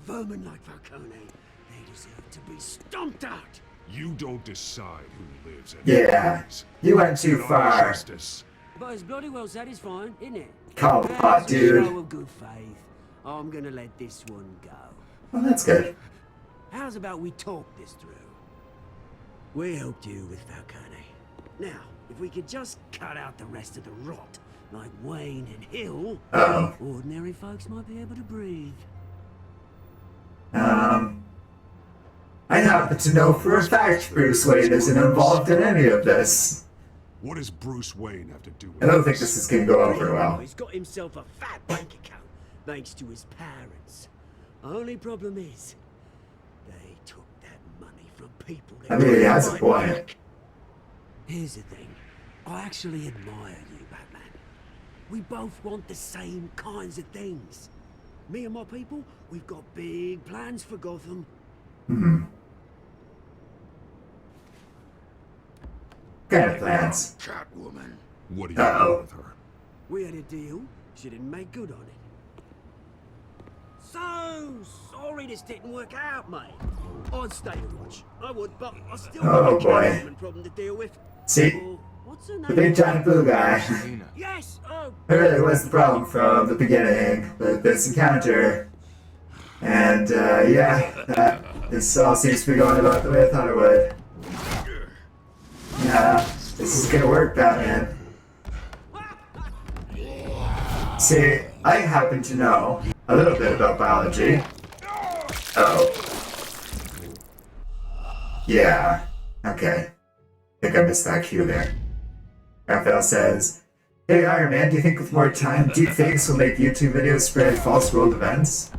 Speaker 11: Vermin like Falcone, they deserve to be stomped out.
Speaker 2: You don't decide who lives and
Speaker 1: Yeah,
Speaker 2: dies.
Speaker 1: you went too far.
Speaker 2: Justice.
Speaker 11: But it's bloody well satisfying, isn't it?
Speaker 1: Cobblepot,
Speaker 11: As a
Speaker 1: dude.
Speaker 11: show of good faith, I'm gonna let this one go.
Speaker 1: Well, that's good.
Speaker 11: How's about we talk this through? We helped you with Falcone. Now, if we could just cut out the rest of the rot, like Wayne and Hill,
Speaker 1: Uh-oh.
Speaker 11: ordinary folks might be able to breathe.
Speaker 1: I happen to know for a fact Bruce Wayne isn't involved in any of this.
Speaker 2: What does Bruce Wayne have to do with
Speaker 1: I don't think this is gonna go over well.
Speaker 11: He's got himself a fat bank account, thanks to his parents. Only problem is, they took that money from people.
Speaker 1: I mean, he has a point.
Speaker 11: Here's the thing. I actually admire you, Batman. We both want the same kinds of things. Me and my people, we've got big plans for Gotham.
Speaker 1: Kind of plans.
Speaker 4: Catwoman.
Speaker 2: What do you do with her?
Speaker 11: We had a deal. She didn't make good on it. So sorry this didn't work out, mate. I'd stay and watch. I would, but I still
Speaker 1: Oh,
Speaker 11: got a
Speaker 1: boy.
Speaker 11: Catwoman problem to deal with.
Speaker 1: See,
Speaker 11: Oh, what's her
Speaker 1: the
Speaker 11: name?
Speaker 1: big giant blue guy.
Speaker 11: Yes. Oh.
Speaker 1: That really was the problem from the beginning with this encounter. And, yeah, this all seems to be going about the way I thought it would. Yeah, this is gonna work, Batman. See, I happen to know a little bit about biology. Oh. Yeah, okay. I think I missed that cue there. Raphael says, "Hey Iron Man, do you think with more time, deepfakes will make YouTube videos spread false world events?"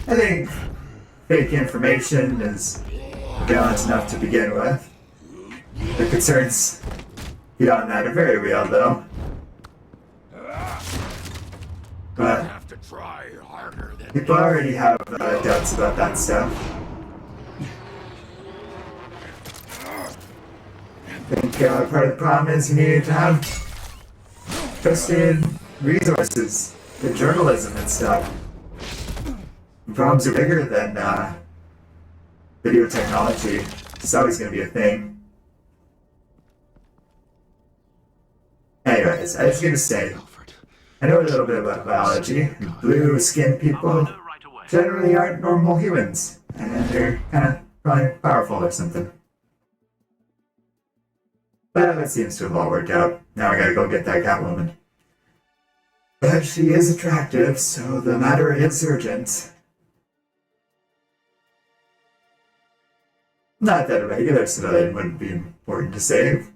Speaker 1: I think fake information is gallant enough to begin with. The concerns beyond that are very real, though. But
Speaker 4: Have to try harder than
Speaker 1: people already have doubts about that stuff. I think part of the problem is you need to have trusted resources, the journalism and stuff. The problems are bigger than video technology. It's always going to be a thing. Anyways, I was going to say, I know a little bit about biology. Blue-skinned people generally aren't normal humans, and they're kind of probably powerful or something. But it seems to have all worked out. Now I gotta go get that Catwoman. But she is attractive, so the matter is urgent. Not that a regular civilian wouldn't be important to save.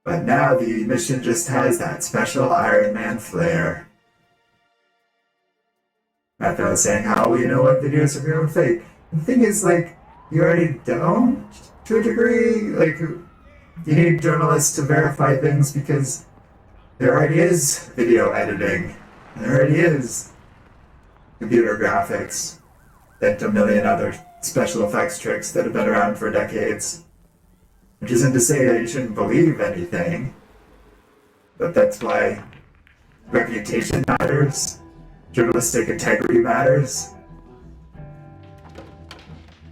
Speaker 1: But now the mission just has that special Iron Man flair. After I was saying how we know what videos are real and fake. The thing is, like, you already don't, to a degree. Like, you need journalists to verify things because there already is video editing. And there already is computer graphics and a million other special effects tricks that have been around for decades. Which isn't to say that you shouldn't believe anything, but that's why reputation matters, journalistic integrity matters.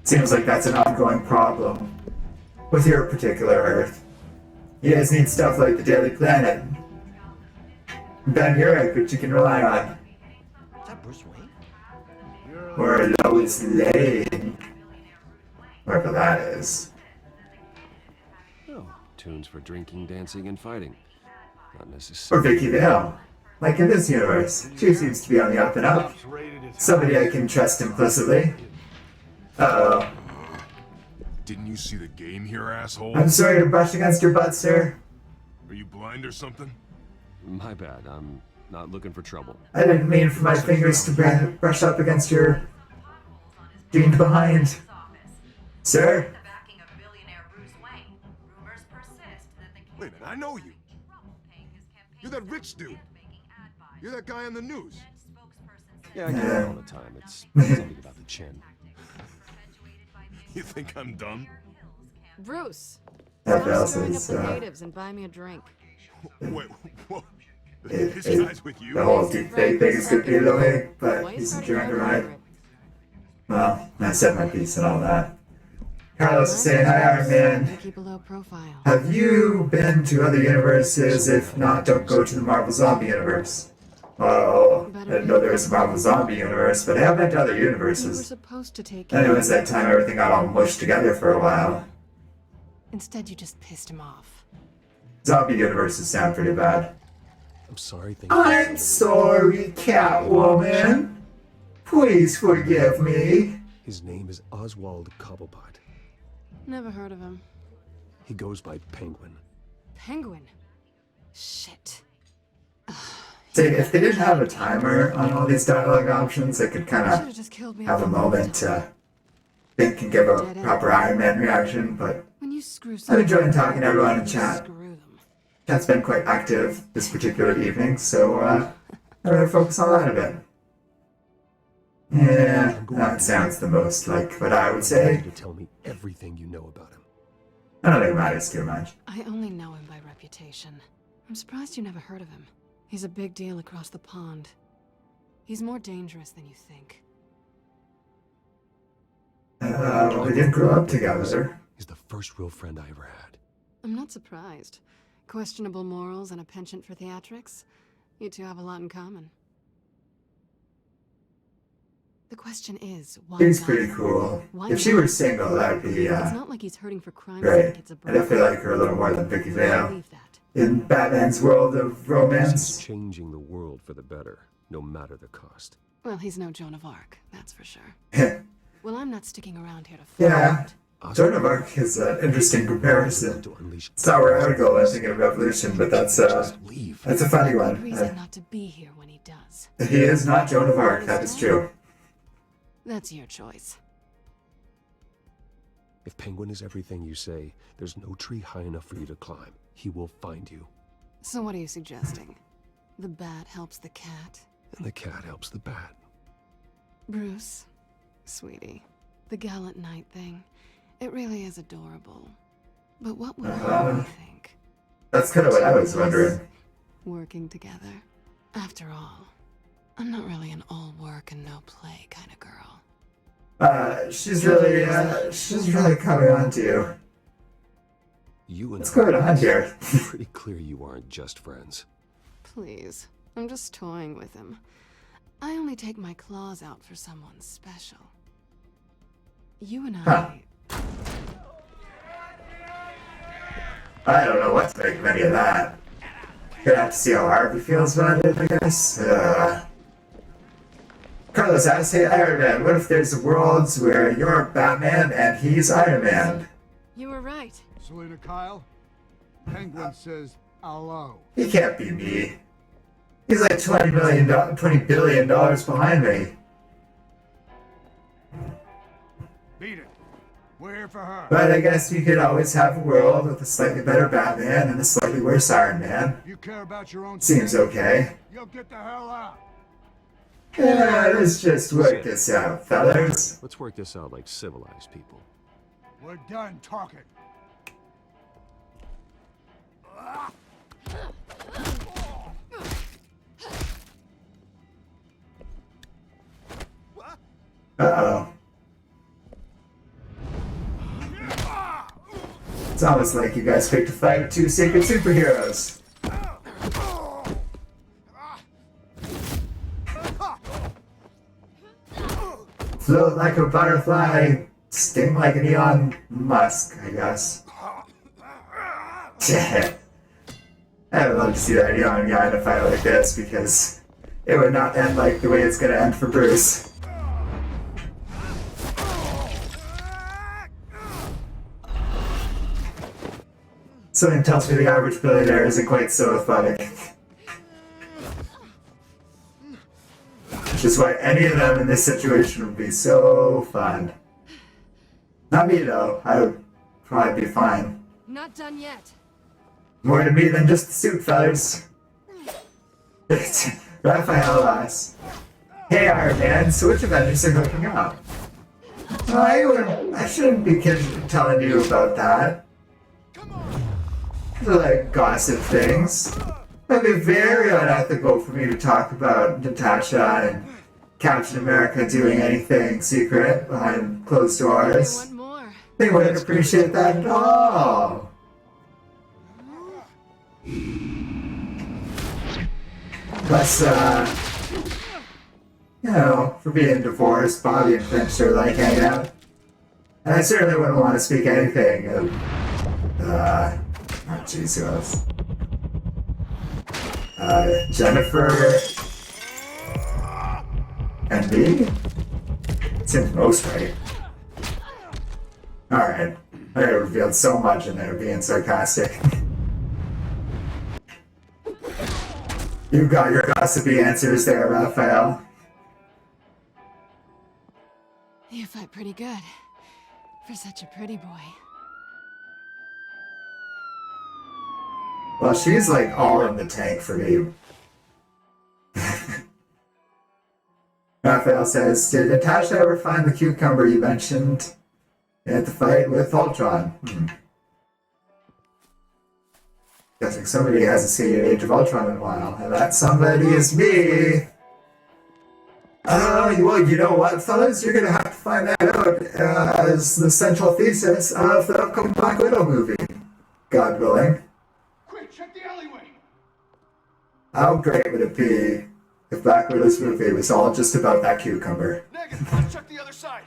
Speaker 1: Seems like that's an ongoing problem with your particular Earth. You guys need stuff like the Daily Planet, Ben Urich, which you can rely on.
Speaker 12: Is that Bruce Wayne?
Speaker 1: Or Lois Lane, wherever that is.
Speaker 6: Oh, tunes for drinking, dancing, and fighting. Not
Speaker 1: Or
Speaker 6: necessarily.
Speaker 1: Vicky Vale. Like in this universe, she seems to be on the up and up. Somebody I can trust implicitly. Uh-oh.
Speaker 2: Didn't you see the game here, asshole?
Speaker 1: I'm sorry to brush against your butt, sir.
Speaker 2: Are you blind or something?
Speaker 6: My bad. I'm Not looking for trouble.
Speaker 1: I didn't mean for my fingers to brush up against your jeaned behind. Sir?
Speaker 2: Wait a minute, I know you. You're that rich dude. You're that guy on the news.
Speaker 6: Yeah, I get it all the time. It's something about the chin.
Speaker 2: You think I'm dumb?
Speaker 3: Bruce,
Speaker 1: That
Speaker 3: stop
Speaker 1: else
Speaker 3: stirring up
Speaker 1: is,
Speaker 3: the natives and buy me a drink.
Speaker 2: Wait, whoa. This guy's with you?
Speaker 1: the whole deep fake thing is good to the way, but he's enjoying the ride. Well, I said my piece and all that. Carlos is saying, hi, Iron Man.
Speaker 3: Keep a low profile.
Speaker 1: Have you been to other universes? If not, don't go to the Marvel Zombie universe. Oh, I didn't know there was a Marvel Zombie universe, but I have been to other
Speaker 3: You were
Speaker 1: universes.
Speaker 3: supposed to take
Speaker 1: And it was that time everything got all mushed together for a while.
Speaker 3: Instead, you just pissed him off.
Speaker 1: Zombie universes sound pretty bad.
Speaker 6: I'm sorry.
Speaker 1: I'm sorry, Catwoman. Please forgive me.
Speaker 6: His name is Oswald Cobblepot.
Speaker 3: Never heard of him.
Speaker 6: He goes by Penguin.
Speaker 3: Penguin? Shit.
Speaker 1: See, if they didn't have a timer on all these dialogue options, they could kind
Speaker 3: Should've
Speaker 1: of
Speaker 3: just killed me
Speaker 1: have a
Speaker 3: off.
Speaker 1: moment to think and give a proper Iron Man reaction, but
Speaker 3: When you screw
Speaker 1: I'm
Speaker 3: someone
Speaker 1: enjoying talking to everyone in
Speaker 3: you
Speaker 1: chat.
Speaker 3: screw them.
Speaker 1: Chat's been quite active this particular evening, so I'm going to focus on that a bit. Yeah, that sounds the most like what I would
Speaker 6: I want
Speaker 1: say.
Speaker 6: you to tell me everything you know about him.
Speaker 1: I don't think it matters too much.
Speaker 3: I only know him by reputation. I'm surprised you never heard of him. He's a big deal across the pond. He's more dangerous than you think.
Speaker 1: We didn't grow up together.
Speaker 6: He's the first real friend I ever had.
Speaker 3: I'm not surprised. Questionable morals and a penchant for theatrics. You two have a lot in common. The question is, why
Speaker 1: He's
Speaker 3: not?
Speaker 1: pretty cool.
Speaker 3: Why
Speaker 1: If she
Speaker 3: not?
Speaker 1: were single, that'd be,
Speaker 3: It's not like he's hurting for crime
Speaker 1: great.
Speaker 3: syndicates
Speaker 1: I definitely like her a little more than Vicky Vale.
Speaker 3: Believe that.
Speaker 1: In Batman's world of
Speaker 6: He's
Speaker 1: romance.
Speaker 6: changing the world for the better, no matter the cost.
Speaker 3: Well, he's no Joan of Arc, that's for sure.
Speaker 1: Yeah.
Speaker 3: Well, I'm not sticking around here to fight.
Speaker 1: Yeah. Joan of Arc is an interesting comparison.
Speaker 6: To unleash
Speaker 1: It's not where I would go when thinking of Revolution, but that's a funny
Speaker 3: Good
Speaker 1: one.
Speaker 3: reason not to be here when he does.
Speaker 1: He is not Joan of Arc, that is true.
Speaker 3: That's your choice.
Speaker 6: If Penguin is everything you say, there's no tree high enough for you to climb. He will find you.
Speaker 3: So what are you suggesting? The bat helps the cat?
Speaker 6: And the cat helps the bat.
Speaker 3: Bruce, sweetie, the gallant knight thing, it really is adorable. But what would you think?
Speaker 1: That's kind of what I was wondering.
Speaker 3: Working together. After all, I'm not really an all work and no play kind of girl.
Speaker 1: She's really coming on to you.
Speaker 6: You and
Speaker 1: What's going on here?
Speaker 6: Pretty clear you aren't just friends.
Speaker 3: Please, I'm just toying with him. I only take my claws out for someone special. You and I...
Speaker 1: I don't know what to make of any of that. Gonna have to see how Harvey feels about it, I guess. Carlos asks, hey Iron Man, what if there's worlds where you're Batman and he's Iron Man?
Speaker 3: You were right.
Speaker 13: Selena Kyle, Penguin says hello.
Speaker 1: He can't be me. He's like $20 billion behind me.
Speaker 13: Beat it. We're here for her.
Speaker 1: But I guess we could always have a world with a slightly better Batman and a slightly worse Iron Man.
Speaker 13: You care about your own
Speaker 1: Seems
Speaker 13: skin?
Speaker 1: okay.
Speaker 13: You'll get the hell out.
Speaker 1: Yeah, let's just work this out, fellas.
Speaker 6: Let's work this out like civilized people.
Speaker 13: We're done talking.
Speaker 1: Uh-oh. It's almost like you guys picked a fight with two sacred superheroes. Float like a butterfly, sting like a neon musk, I guess. I would love to see that neon guy in a fight like this, because it would not end like the way it's gonna end for Bruce. Something tells me the average billionaire isn't quite so athletic. Which is why any of them in this situation would be so fun. Not me though, I would probably be fine.
Speaker 10: Not done yet.
Speaker 1: More to me than just the suit, fellas. Raphael asks, "Hey Iron Man, so which Avengers are hooking up?" Well, I shouldn't be telling you about that. Like gossip things. That'd be very unethical for me to talk about Natasha and Captain America doing anything secret behind closed doors. They wouldn't appreciate that at all. Plus, you know, for being divorced, Bobby and Fincher like hanging out. And I certainly wouldn't want to speak anything of, oh jeez, who else? Jennifer and me? Seems most right. Alright, I revealed so much and they're being sarcastic. You got your gossipy answers there, Raphael.
Speaker 10: You fight pretty good. For such a pretty boy.
Speaker 1: Well, she's like all in the tank for me. Raphael says, "Did Natasha ever find the cucumber you mentioned at the fight with Ultron?" Guessing somebody hasn't seen Age of Ultron in a while, and that somebody is me. Well, you know what, fellas? You're gonna have to find that out as the central thesis of the upcoming Black Widow movie. God willing.
Speaker 13: Quick, check the alleyway.
Speaker 1: How great would it be if Black Widow's movie was all just about that cucumber?
Speaker 13: Negative. Let's check the other side.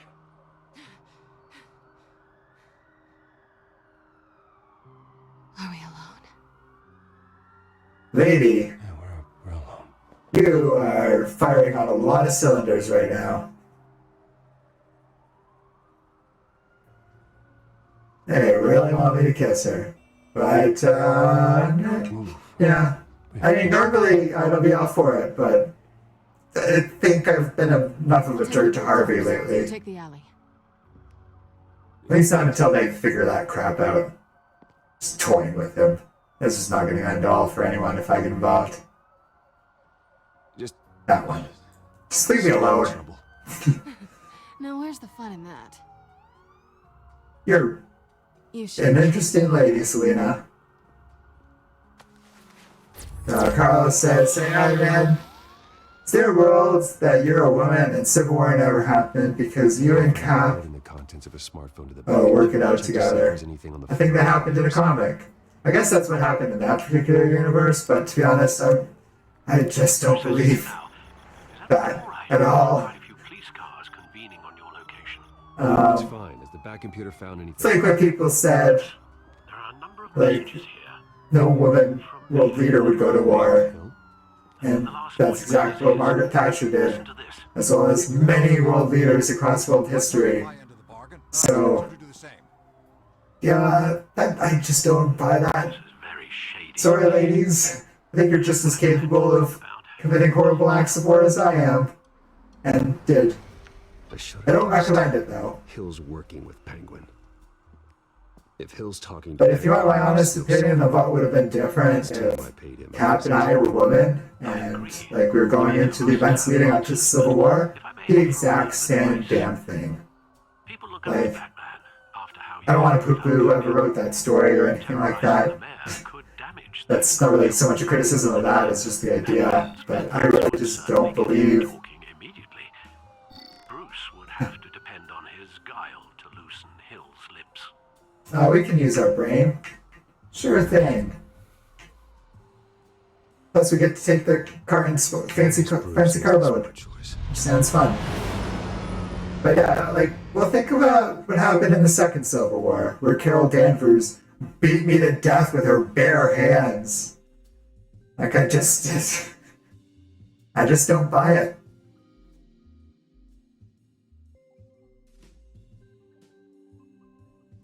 Speaker 10: Are we alone?
Speaker 1: Lady,
Speaker 6: Yeah, we're alone.
Speaker 1: you are firing on a lot of cylinders right now. They really want me to kiss her. But, yeah. I mean, normally I'd be all for it, but I think I've been enough of a jerk to Harvey lately.
Speaker 10: Take the alley.
Speaker 1: At least not until they figure that crap out. Just toying with him. This is not going to end all for anyone if I get involved.
Speaker 6: Just
Speaker 1: that one. Just leave me alone.
Speaker 10: Now, where's the fun in that?
Speaker 1: You're
Speaker 10: You should.
Speaker 1: an interesting lady, Selena. Carlos says, "Say hi, man. Is there a world that you're a woman and Civil War never happened because you and Cap
Speaker 6: the contents of a smartphone to the
Speaker 1: work it out together? I think that happened in a comic. I guess that's what happened in that particular universe, but to be honest, I just don't believe that at all.
Speaker 6: It's fine. Has the back computer found anything?
Speaker 1: It's like what people said, like, no woman world leader would go to war. And that's exactly what Margaret Thatcher did, as well as many world leaders across world history. So, yeah, I just don't buy that. Sorry, ladies. I think you're just as capable of committing horrible acts of war as I am. And did. I don't recommend it, though.
Speaker 6: Hill's working with Penguin. If Hill's talking to
Speaker 1: But if you want my honest opinion of what would have been different if Cap and I were women, and like we were going into the events leading up to Civil War, the exact same damn thing. Like, I don't want to poo-poo whoever wrote that story or anything like that. That's not really so much a criticism of that, it's just the idea. But I really just don't believe. We can use our brain. Sure thing. Plus we get to take the car in fancy car mode. Which sounds fun. But yeah, like, well, think about what happened in the second Civil War, where Carol Danvers beat me to death with her bare hands. Like, I just don't buy it.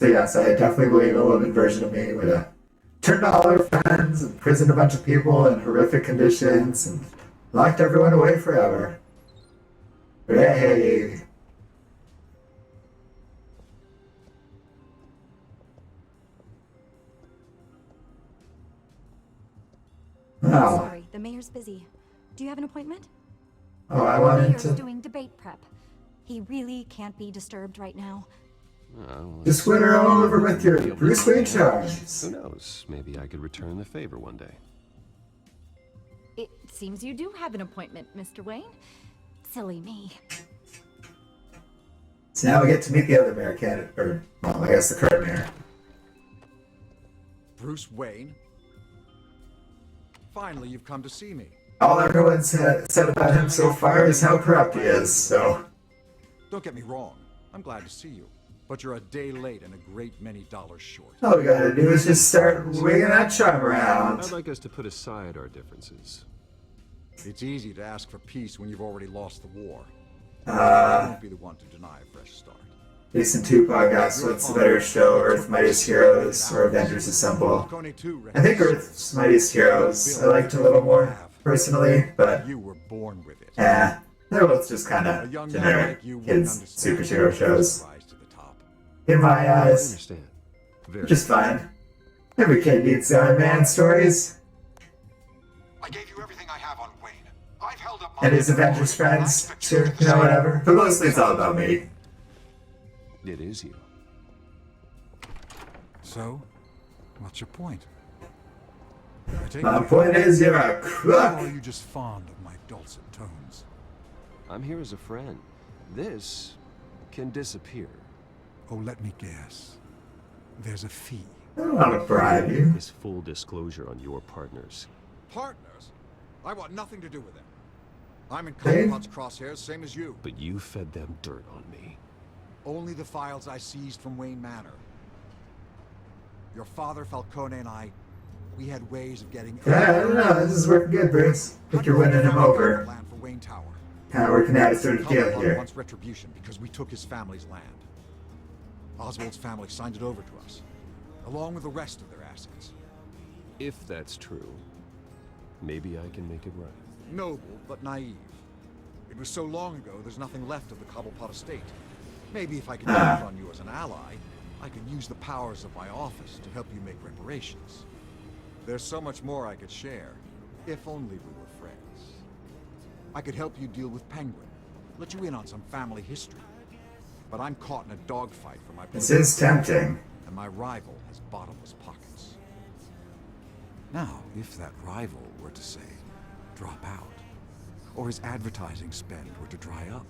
Speaker 1: So yes, I definitely believe a woman version of me would have turned all her friends, imprisoned a bunch of people in horrific conditions, and locked everyone away forever. Hey. Oh.
Speaker 3: Sorry, the mayor's busy. Do you have an appointment?
Speaker 1: Oh, I
Speaker 3: The
Speaker 1: wanted
Speaker 3: mayor's
Speaker 1: to
Speaker 3: doing debate prep. He really can't be disturbed right now.
Speaker 1: just win her all over with your Bruce Wayne charms.
Speaker 6: Who knows? Maybe I could return the favor one day.
Speaker 3: It seems you do have an appointment, Mr. Wayne. Silly me.
Speaker 1: So now we get to meet the other mayor candidate, or, well, I guess the current mayor.
Speaker 13: Bruce Wayne? Finally, you've come to see me.
Speaker 1: All everyone's said about him so far is how corrupt he is, so...
Speaker 13: Don't get me wrong. I'm glad to see you. But you're a day late and a great many dollars short.
Speaker 1: All we gotta do is just start winging that charm around.
Speaker 6: I'd like us to put aside our differences.
Speaker 13: It's easy to ask for peace when you've already lost the war. I won't be the one to deny a fresh start.
Speaker 1: Decent 2 podcasts. What's the better show? Earth's Mightiest Heroes or Avengers Assemble? I think Earth's Mightiest Heroes I liked a little more, personally, but...
Speaker 13: You were born with it.
Speaker 1: They're both just kind of generic kids' superhero shows. In my eyes, which is fine. Every kid needs their own man stories.
Speaker 2: I gave you everything I have on Wayne. I've held up
Speaker 1: And his Avengers friends, sure, whatever. But mostly it's all about me.
Speaker 6: It is you.
Speaker 13: So, what's your point?
Speaker 1: My point is, you're a crook.
Speaker 13: Or are you just fond of my dulcet tones?
Speaker 6: I'm here as a friend. This can disappear.
Speaker 13: Oh, let me guess. There's a fee.
Speaker 1: I don't want to bribe you.
Speaker 6: Is full disclosure on your partners.
Speaker 13: Partners? I want nothing to do with them. I'm in Cobblepot's crosshairs, same as you.
Speaker 6: But you fed them dirt on me.
Speaker 13: Only the files I seized from Wayne Manor. Your father, Falcone, and I, we had ways of getting...
Speaker 1: Yeah, I don't know. This is working good, Bruce. Think you're winning him over.
Speaker 13: Plan for Wayne Tower.
Speaker 1: Kind of working out a sort of deal
Speaker 13: Cobblepot
Speaker 1: here.
Speaker 13: wants retribution because we took his family's land. Oswald's family signed it over to us, along with the rest of their assets.
Speaker 6: If that's true, maybe I can make it right.
Speaker 13: Noble, but naive. It was so long ago, there's nothing left of the Cobblepot estate. Maybe if I could count on you as an ally, I could use the powers of my office to help you make reparations. There's so much more I could share, if only we were friends. I could help you deal with Penguin, let you in on some family history. But I'm caught in a dogfight for my
Speaker 1: This is tempting.
Speaker 13: and my rival has bottomless pockets. Now, if that rival were to say, drop out, or his advertising spend were to dry up,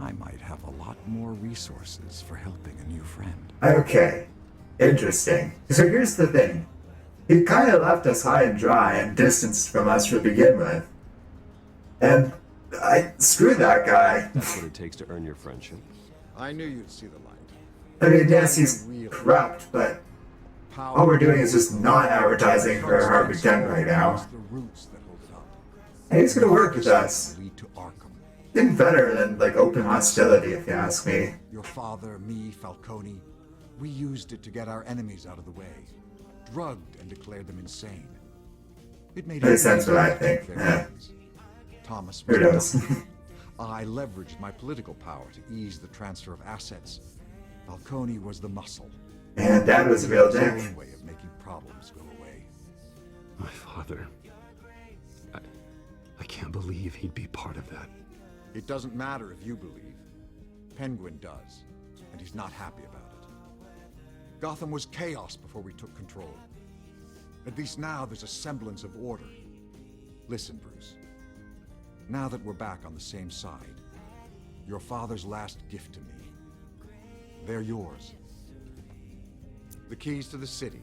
Speaker 13: I might have a lot more resources for helping a new friend.
Speaker 1: Okay. Interesting. So here's the thing. He kind of left us high and dry and distanced from us to begin with. And screw that guy.
Speaker 6: That's what it takes to earn your friendship.
Speaker 13: I knew you'd see the light.
Speaker 1: I mean, yes, he's corrupt, but all we're doing is just not advertising for Harvey Dent right now.
Speaker 13: The roots that hold it up.
Speaker 1: And he's gonna work with us.
Speaker 13: Lead to Arkham.
Speaker 1: Been better than, like, open hostility, if you ask me.
Speaker 13: Your father, me, Falcone, we used it to get our enemies out of the way. Drugged and declared them insane. It made
Speaker 1: Makes sense what I
Speaker 13: take
Speaker 1: think.
Speaker 13: their
Speaker 1: Yeah.
Speaker 13: hands. Thomas
Speaker 1: Who
Speaker 13: was
Speaker 1: knows?
Speaker 13: I leveraged my political power to ease the transfer of assets. Falcone was the muscle.
Speaker 1: And Dad was a real
Speaker 13: His
Speaker 1: dick.
Speaker 13: own way of making problems go away.
Speaker 6: My father. I can't believe he'd be part of that.
Speaker 13: It doesn't matter if you believe. Penguin does, and he's not happy about it. Gotham was chaos before we took control. At least now there's a semblance of order. Listen, Bruce. Now that we're back on the same side, your father's last gift to me, they're yours. The keys to the city.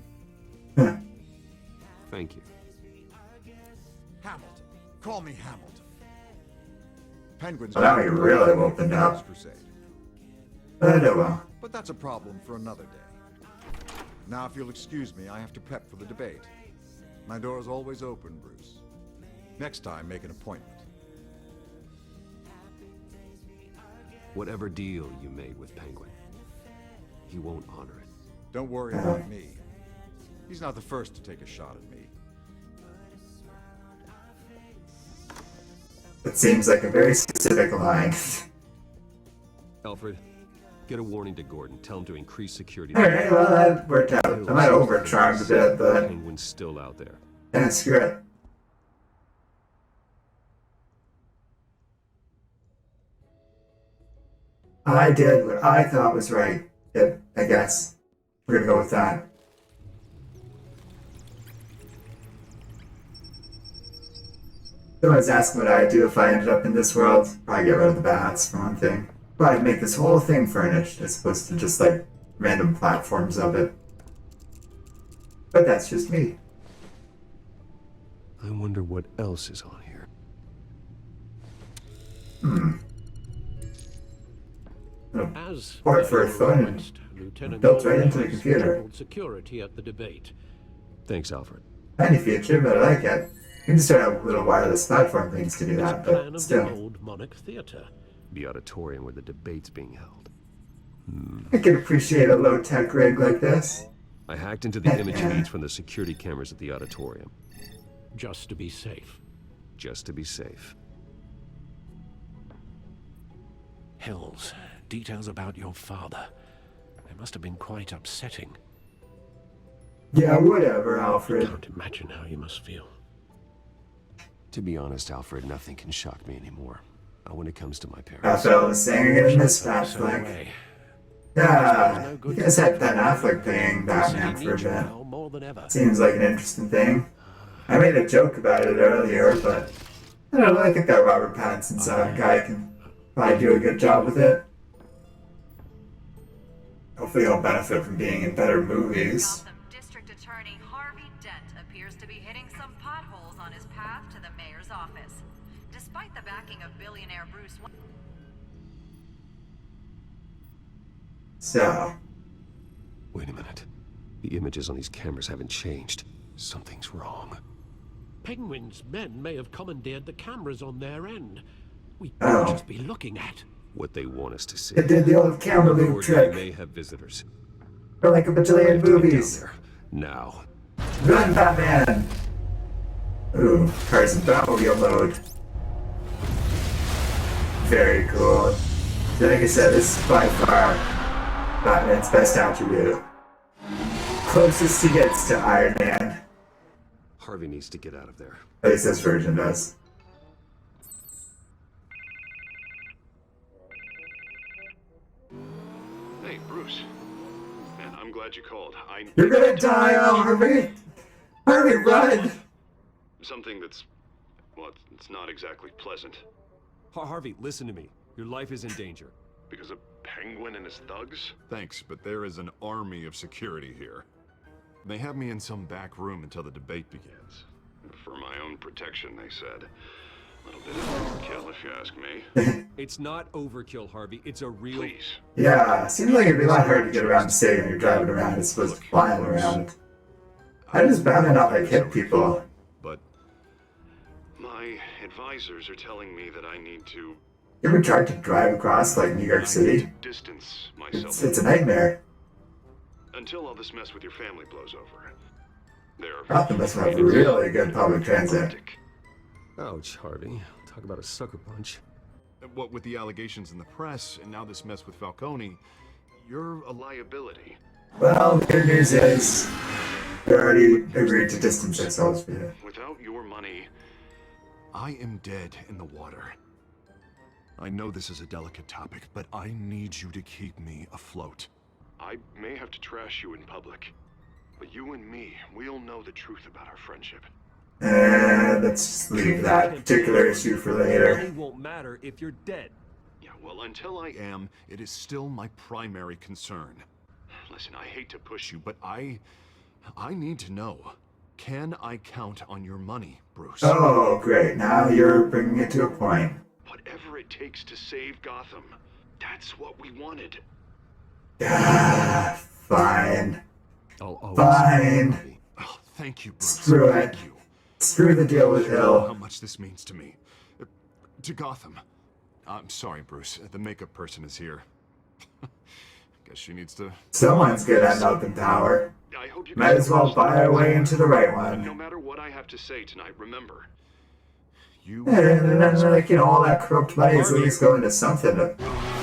Speaker 6: Thank you.
Speaker 13: Hamilton. Call me Hamilton. Penguin's
Speaker 1: Well, now he really opened up.
Speaker 13: Crusade.
Speaker 1: But oh well.
Speaker 13: But that's a problem for another day. Now, if you'll excuse me, I have to prep for the debate. My door is always open, Bruce. Next time, make an appointment.
Speaker 6: Whatever deal you made with Penguin, he won't honor it.
Speaker 13: Don't worry about me. He's not the first to take a shot at me.
Speaker 1: It seems like a very specific line.
Speaker 6: Alfred, get a warning to Gordon. Tell him to increase security.
Speaker 1: Alright, well, that worked out. I might have over-charmed a bit, but...
Speaker 6: Penguin's still out there.
Speaker 1: Yeah, screw it. I did what I thought was right. Yep, I guess. We're gonna go with that. Someone's asking what I'd do if I ended up in this world. Probably get rid of the bats, for one thing. But I'd make this whole thing furnished, as opposed to just, like, random platforms of it. But that's just me.
Speaker 6: I wonder what else is on here.
Speaker 5: As
Speaker 1: Port for a phone built right into the computer.
Speaker 5: Security at the debate.
Speaker 6: Thanks, Alfred.
Speaker 1: Tiny feature, but I like it. You can start out little wireless platform things to do that,
Speaker 5: Plan
Speaker 1: but
Speaker 5: of
Speaker 1: still.
Speaker 5: the old Monarch Theatre.
Speaker 6: The auditorium where the debate's being held.
Speaker 1: I can appreciate a low-tech rig like this.
Speaker 6: I hacked into the image feeds from the security cameras at the auditorium.
Speaker 5: Just to be safe.
Speaker 6: Just to be safe.
Speaker 5: Hills, details about your father. They must have been quite upsetting.
Speaker 1: Yeah, whatever, Alfred.
Speaker 5: I can't imagine how you must feel.
Speaker 6: To be honest, Alfred, nothing can shock me anymore. Not when it comes to my parents.
Speaker 1: That's what I was saying in this Batfleck. Yeah, you guys had Ben Affleck playing Batman for a bit. Seems like an interesting thing. I made a joke about it earlier, but I don't know, I think that Robert Pattinson's guy can probably do a good job with it. Hopefully he'll benefit from being in better movies.
Speaker 14: Gotham District Attorney Harvey Dent appears to be hitting some potholes on his path to the mayor's office. Despite the backing of billionaire Bruce Wayne.
Speaker 1: So.
Speaker 6: Wait a minute. The images on these cameras haven't changed. Something's wrong.
Speaker 5: Penguin's men may have commandeered the cameras on their end. We could just be looking at
Speaker 6: what they want us to see.
Speaker 1: It did the old camera loop trick.
Speaker 6: They may have visitors.
Speaker 1: Or like a bajillion movies.
Speaker 6: Now.
Speaker 1: Run, Batman! Ooh, cars in Batmobile mode. Very cool. Like I said, this is by far Batman's best attribute. Closest he gets to Iron Man.
Speaker 6: Harvey needs to get out of there.
Speaker 1: At least this version does.
Speaker 2: Hey, Bruce. Man, I'm glad you called.
Speaker 1: You're gonna die, Harvey! Harvey, run!
Speaker 2: Something that's... well, it's not exactly pleasant.
Speaker 6: Harvey, listen to me. Your life is in danger.
Speaker 2: Because of Penguin and his thugs? Thanks, but there is an army of security here. They have me in some back room until the debate begins. For my own protection, they said. A little bit of overkill, if you ask me.
Speaker 6: It's not overkill, Harvey. It's a real...
Speaker 2: Please.
Speaker 1: Yeah, seems like it'd be a lot harder to get around the city when you're driving around as opposed to flying around. How does Batman not like hit people?
Speaker 2: But my advisors are telling me that I need to...
Speaker 1: You ever tried to drive across, like, New York City?
Speaker 2: Distance myself.
Speaker 1: It's a nightmare.
Speaker 2: Until all this mess with your family blows over.
Speaker 1: Gotham must have really good public transit.
Speaker 6: Ouch, Harvey. Talk about a sucker punch.
Speaker 2: What with the allegations in the press, and now this mess with Falcone, you're a liability.
Speaker 1: Well, the good news is, we already agreed to distance ourselves from you.
Speaker 2: Without your money, I am dead in the water. I know this is a delicate topic, but I need you to keep me afloat. I may have to trash you in public, but you and me, we'll know the truth about our friendship.
Speaker 1: Let's just leave that particular issue for later.
Speaker 6: It won't matter if you're dead.
Speaker 2: Yeah, well, until I am, it is still my primary concern. Listen, I hate to push you, but I need to know. Can I count on your money, Bruce?
Speaker 1: Oh, great. Now you're bringing it to a point.
Speaker 2: Whatever it takes to save Gotham, that's what we wanted.
Speaker 1: Ah, fine.
Speaker 6: Oh,
Speaker 1: fine.
Speaker 2: Oh, thank you, Bruce.
Speaker 1: Screw it.
Speaker 2: Thank you.
Speaker 1: Screw the deal with Hill.
Speaker 2: How much this means to me. To Gotham. I'm sorry, Bruce. The makeup person is here. Guess she needs to...
Speaker 1: Someone's gonna end up in power.
Speaker 2: I hope you
Speaker 1: Might as well buy our way into the right one.
Speaker 2: No matter what I have to say tonight, remember,
Speaker 1: And then, like, you know, all that corrupt money is at least going to something that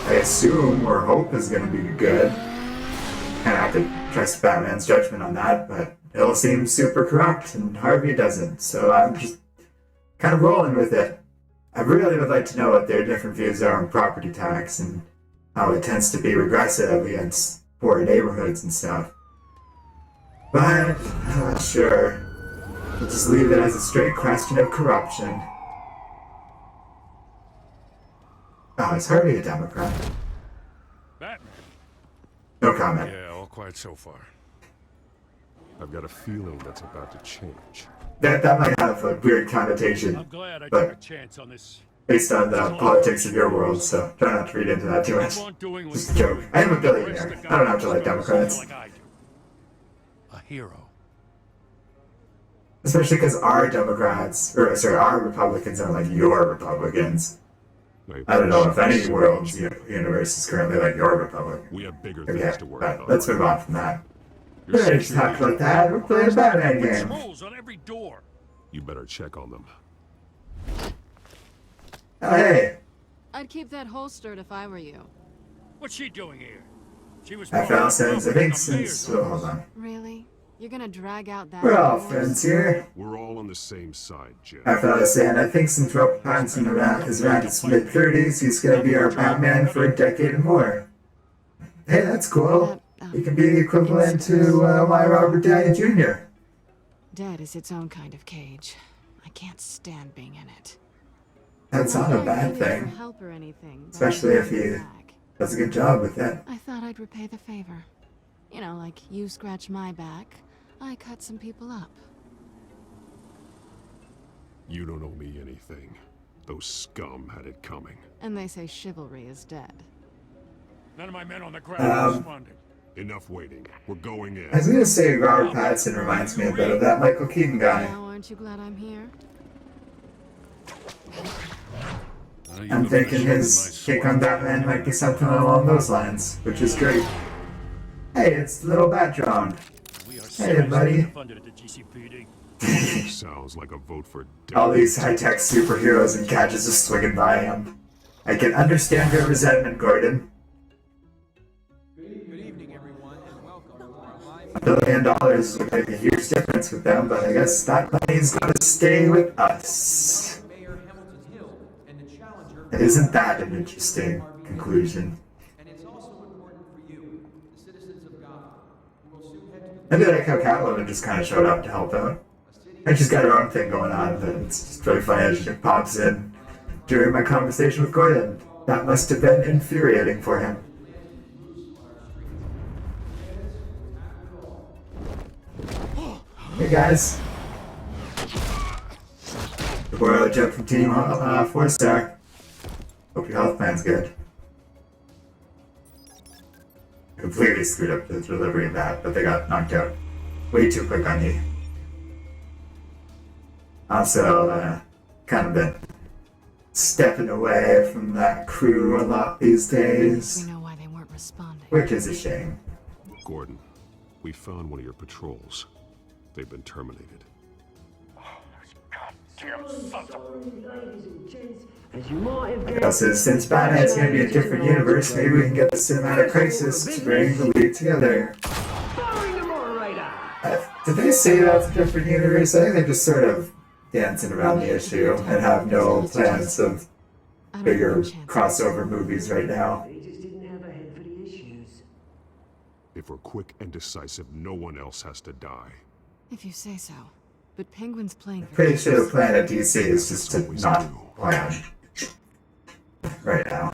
Speaker 1: I assume or hope is going to be good. Kind of have to trust Batman's judgment on that, but it'll seem super corrupt, and Harvey doesn't, so I'm just kind of rolling with it. I really would like to know what their different views are on property tax and how it tends to be regressive against poor neighborhoods and stuff. But I'm not sure. We'll just leave it as a straight question of corruption. Oh, is Harvey a Democrat?
Speaker 2: Batman.
Speaker 1: No comment.
Speaker 2: Yeah, all quiet so far.
Speaker 6: I've got a feeling that's about to change.
Speaker 1: That might have a weird connotation,
Speaker 7: I'm glad I
Speaker 1: but
Speaker 7: took a chance on this.
Speaker 1: based on the politics of your world, so try not to read into that too much. Just a joke. I am a billionaire. I don't have to like Democrats.
Speaker 7: A hero.
Speaker 1: Especially because our Democrats, or sorry, our Republicans are like your Republicans. I don't know if any world's universe is currently like your Republic.
Speaker 6: We have bigger
Speaker 1: Okay,
Speaker 6: things to worry
Speaker 1: but
Speaker 6: about.
Speaker 1: let's move on from that. We're ready to talk about that. We're playing a Batman game.
Speaker 7: Patrols on every door.
Speaker 6: You better check on them.
Speaker 1: Oh, hey.
Speaker 10: I'd keep that holstered if I were you.
Speaker 7: What's she doing here? She was
Speaker 1: I found since, I think since, oh, hold on.
Speaker 10: Really? You're gonna drag out that
Speaker 1: We're all
Speaker 10: divorce?
Speaker 1: friends here.
Speaker 6: We're all on the same side, Jim.
Speaker 1: I found a saying, I think since Robert Pattinson is around his mid-30s, he's gonna be our Batman for a decade and more. Hey, that's cool. He can be the equivalent to my Robert Downey Jr.
Speaker 10: Dead is its own kind of cage. I can't stand being in it.
Speaker 1: That's not a bad
Speaker 10: really for
Speaker 1: thing.
Speaker 10: help or anything, but
Speaker 1: Especially
Speaker 10: I'm
Speaker 1: if he
Speaker 10: back.
Speaker 1: does a good job with it.
Speaker 10: I thought I'd repay the favor. You know, like you scratch my back, I cut some people up.
Speaker 6: You don't owe me anything. Those scum had it coming.
Speaker 10: And they say chivalry is dead.
Speaker 7: None of my men on the ground responding.
Speaker 6: Enough waiting. We're going in.
Speaker 1: I was gonna say Robert Pattinson reminds me a bit of that Michael Keaton guy.
Speaker 10: Now, aren't you glad I'm here?
Speaker 1: I'm thinking his take on Batman might be something along those lines, which is great. Hey, it's little Bat Drone. Hey, buddy.
Speaker 6: Sounds like a vote for
Speaker 1: All these high-tech superheroes and gadgets just swinging by him. I can understand your resentment, Gordon. $1 billion would make a huge difference with them, but I guess that money's gonna stay with us. Isn't that an interesting conclusion? I do like how Catwoman just kind of showed up to help out. And she's got her own thing going on, but it's just really funny as she pops in during my conversation with Gordon. That must have been infuriating for him. Hey guys. Before I jump from Team 4-star. Hope your health plan's good. Completely screwed up the delivery of that, but they got knocked out way too quick on me. Also, kind of been stepping away from that crew a lot these days.
Speaker 10: We know why they weren't responding.
Speaker 1: Which is a shame.
Speaker 6: Gordon, we found one of your patrols. They've been terminated.
Speaker 1: Also, since Batman's gonna be a different universe, maybe we can get the cinematic crisis to bring the league together. Did they say that's a different universe? I think they're just sort of dancing around the issue and have no plans of bigger crossover movies right now.
Speaker 6: If we're quick and decisive, no one else has to die.
Speaker 10: If you say so. But Penguin's playing for
Speaker 1: Pretty sure the plan at DC is just to not plan right now.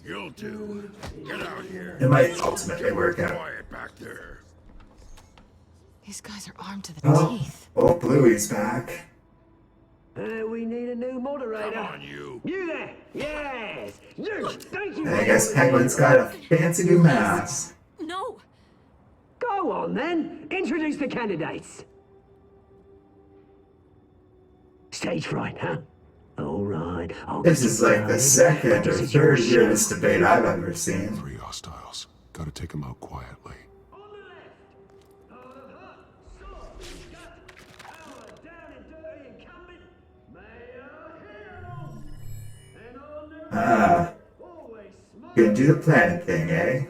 Speaker 4: You'll do. Get out here.
Speaker 1: It might ultimately work out.
Speaker 4: Quiet back there.
Speaker 10: These guys are armed to the
Speaker 1: Oh,
Speaker 10: teeth.
Speaker 1: oh, Bluey's back.
Speaker 15: We need a new moderator.
Speaker 4: Come on, you.
Speaker 15: You there? Yes. You. Thank you.
Speaker 1: And I guess Penguin's got a fancy new mask.
Speaker 3: No.
Speaker 15: Go on then. Introduce the candidates. Stage fright, huh? All right.
Speaker 1: This is like the second or third weirdest debate I've ever seen.
Speaker 6: 3 hostiles. Gotta take them out quietly.
Speaker 1: Gonna do the planet thing, eh?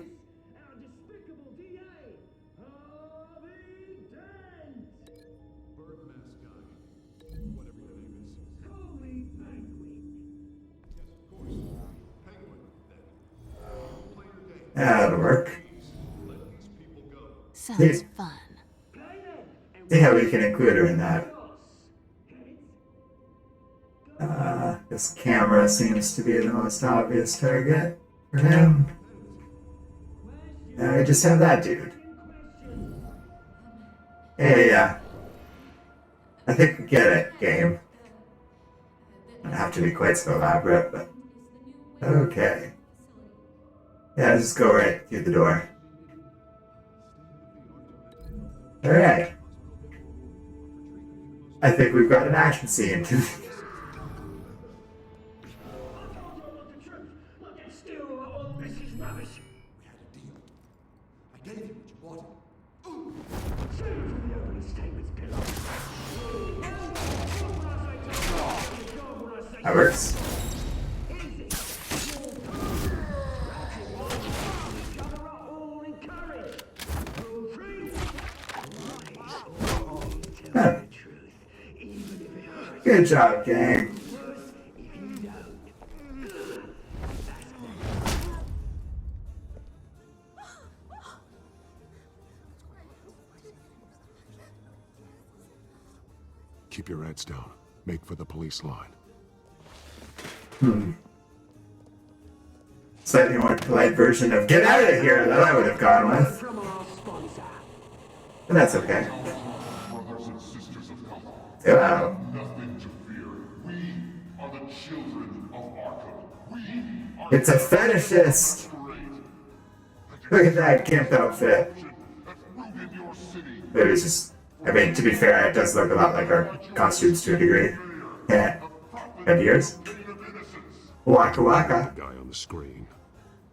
Speaker 1: That'll work.
Speaker 10: Sounds fun.
Speaker 1: See how we can include her in that. This camera seems to be the most obvious target for him. Now we just have that dude. Yeah. I think we get it, game. Don't have to be quite so elaborate, but okay. Yeah, just go right through the door. Alright. I think we've got an action scene. That works. Huh. Good job, gang.
Speaker 2: Keep your heads down. Make for the police line.
Speaker 1: Slightly more polite version of "get out of here" that I would have gone with. But that's okay.
Speaker 2: Brothers and sisters of Cobblepot.
Speaker 1: Wow.
Speaker 2: Nothing to fear. We are the children of Arkham. We are
Speaker 1: It's a fetishist. Look at that gimp outfit. It was just, I mean, to be fair, it does look a lot like our costumes to a degree. Yeah. And yours? Waka waka.
Speaker 2: Guy on the screen.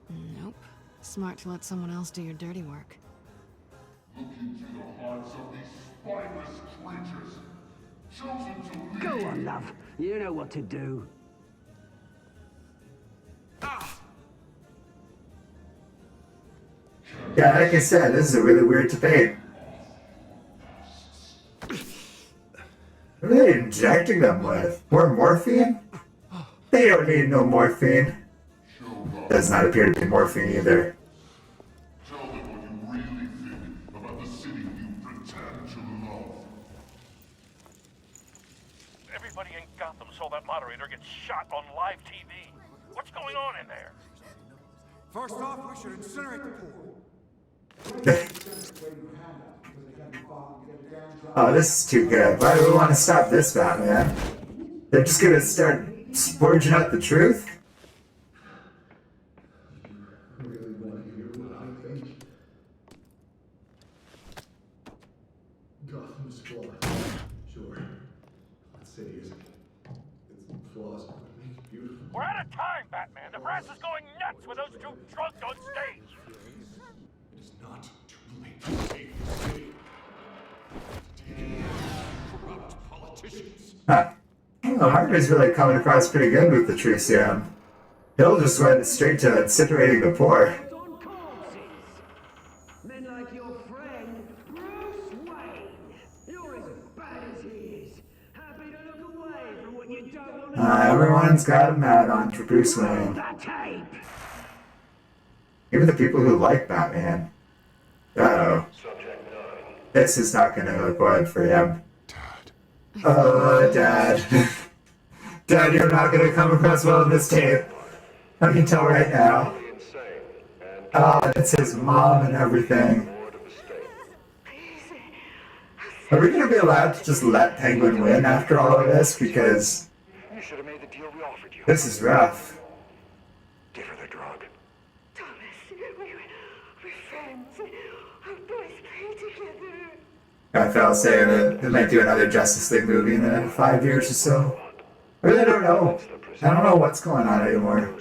Speaker 10: Nope. Smart to let someone else do your dirty work.
Speaker 2: Look into the hearts of these spineless creatures. Chosen to lead.
Speaker 15: Go on, love. You know what to do.
Speaker 1: Yeah, like I said, this is a really weird debate. What are they injecting them with? More morphine? They don't need no morphine. Does not appear to be morphine either.
Speaker 2: Tell them what you really think about the city you pretend to love.
Speaker 5: Everybody in Gotham saw that moderator get shot on live TV. What's going on in there?
Speaker 13: First off, we should incinerate the pool.
Speaker 1: Oh, this is too good. Why do we want to stop this, Batman? They're just gonna start splurging out the truth?
Speaker 16: Gotham's flawed. Sure. That city is. It's flaws, but it makes it beautiful.
Speaker 5: We're out of time, Batman. The press is going nuts with those two drunks on stage.
Speaker 16: It is not too late to save the city.
Speaker 2: Corrupt politicians.
Speaker 1: Huh. Oh, Harvey's really coming across pretty good with the true serum. He'll just went straight to incinerating the poor.
Speaker 15: Men like your friend, Bruce Wayne. You're as bad as he is. Happy to look away from what you don't want to
Speaker 1: Everyone's got a mad on for Bruce Wayne.
Speaker 15: that tape.
Speaker 1: Even the people who like Batman. Uh-oh. This is not gonna look good for him. Oh, Dad. Dad, you're not gonna come across well in this tape. I can tell right now. Oh, it's his mom and everything. Are we gonna be allowed to just let Penguin win after all of this? Because
Speaker 11: You should have made the deal we offered you.
Speaker 1: this is rough.
Speaker 11: Give her the drug.
Speaker 17: Thomas, we're friends. Our boys play together.
Speaker 1: I felt saying that they might do another Justice League movie in the 5 years or so. I really don't know. I don't know what's going on anymore.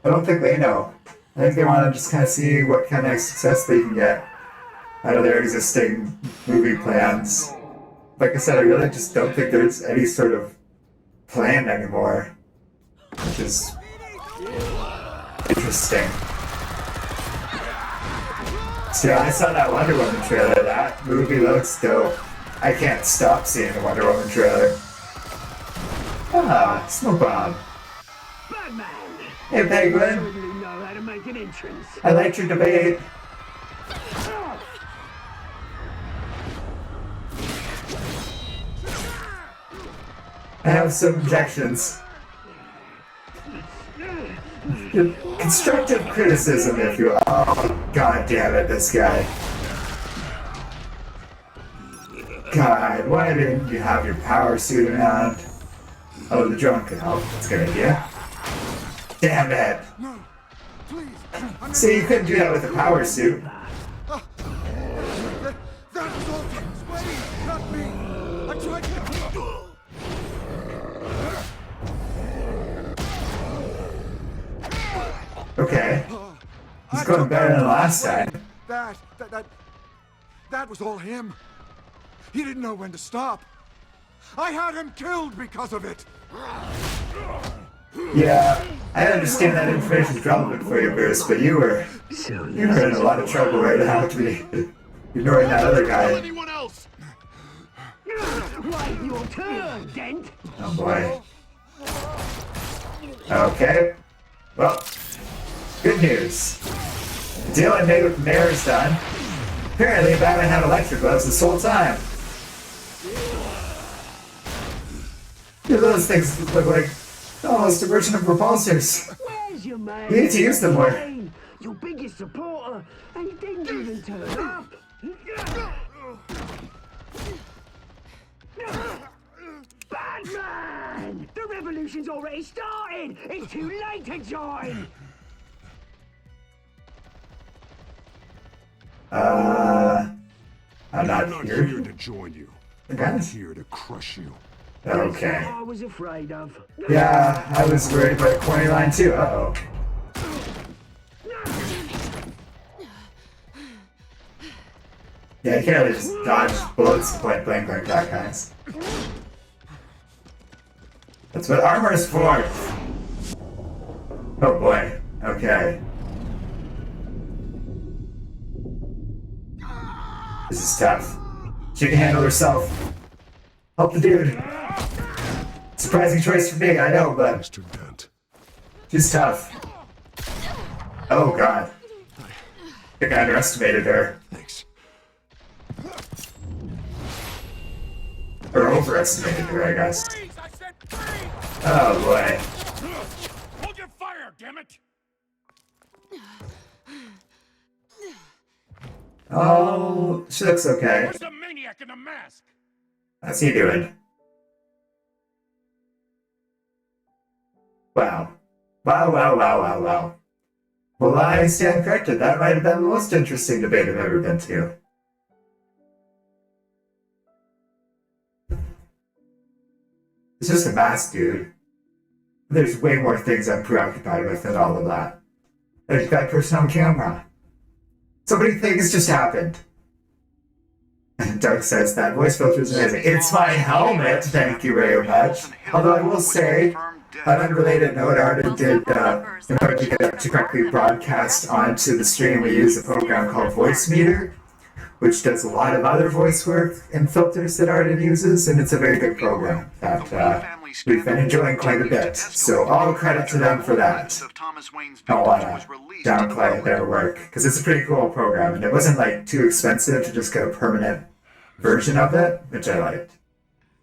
Speaker 1: I don't think they know. I think they want to just kind of see what kind of success they can get out of their existing movie plans. Like I said, I really just don't think there's any sort of plan anymore. which is interesting. So I saw that Wonder Woman trailer. That movie looks dope. I can't stop seeing the Wonder Woman trailer. Ah, Smoke Bomb.
Speaker 15: Batman!
Speaker 1: Hey, Penguin.
Speaker 15: You know how to make an entrance.
Speaker 1: I liked your debate. I have some objections. Constructive criticism, if you will. Oh, god damn it, this guy. God, why didn't you have your power suit around? Oh, the drone can help. That's a good idea. Damn it. See, you couldn't do that with a power suit.
Speaker 13: That was all Wayne, not me. I tried to...
Speaker 1: Okay. He's going better than last time.
Speaker 13: That was all him. He didn't know when to stop. I had him killed because of it.
Speaker 1: Yeah, I understand that information is relevant for you, Bruce, but you were in a lot of trouble right now to be ignoring that other guy.
Speaker 2: Anyone else?
Speaker 15: Wait your turn, Dent.
Speaker 1: Oh boy. Okay. Well, good news. The deal I made with the mayor is done. Apparently, Batman had electric gloves this whole time. Those things look like almost a version of repulsors.
Speaker 15: Where's your man?
Speaker 1: You need to use them more.
Speaker 15: Your biggest supporter, and he didn't even turn up. Batman! The revolution's already started! It's too late to join!
Speaker 1: I'm not here
Speaker 2: to join you.
Speaker 1: I'm
Speaker 2: here to crush you.
Speaker 1: Okay.
Speaker 15: That's what I was afraid of.
Speaker 1: Yeah, I was worried about the corny line too. Uh-oh. Yeah, you can't really just dodge bullets point blank like that, guys. That's what armor's for! Oh boy. Okay. This is tough. She can handle herself. Help the dude. Surprising choice for me, I know, but
Speaker 2: Mr. Dent.
Speaker 1: She's tough. Oh god. I think I underestimated her.
Speaker 2: Thanks.
Speaker 1: Or overestimated her, I guess. Oh boy.
Speaker 2: Hold your fire, damn it!
Speaker 1: Oh, she looks okay.
Speaker 2: Where's the maniac in the mask?
Speaker 1: How's he doing? Wow. Wow. Well, I stand corrected. That might have been the most interesting debate I've ever been to. It's just a mask, dude. There's way more things I'm preoccupied with than all of that. There's that person on camera. So many things just happened. And Doug says that voice filter is amazing. It's my helmet, thank you very much. Although I will say, on an unrelated note, Arden did, in order to get it to correctly broadcast onto the stream, we use a program called Voice Meter, which does a lot of other voice work and filters that Arden uses, and it's a very good program that we've been enjoying quite a bit. So all credit to them for that. I want to downplay their work, because it's a pretty cool program, and it wasn't like too expensive to just get a permanent version of it, which I liked.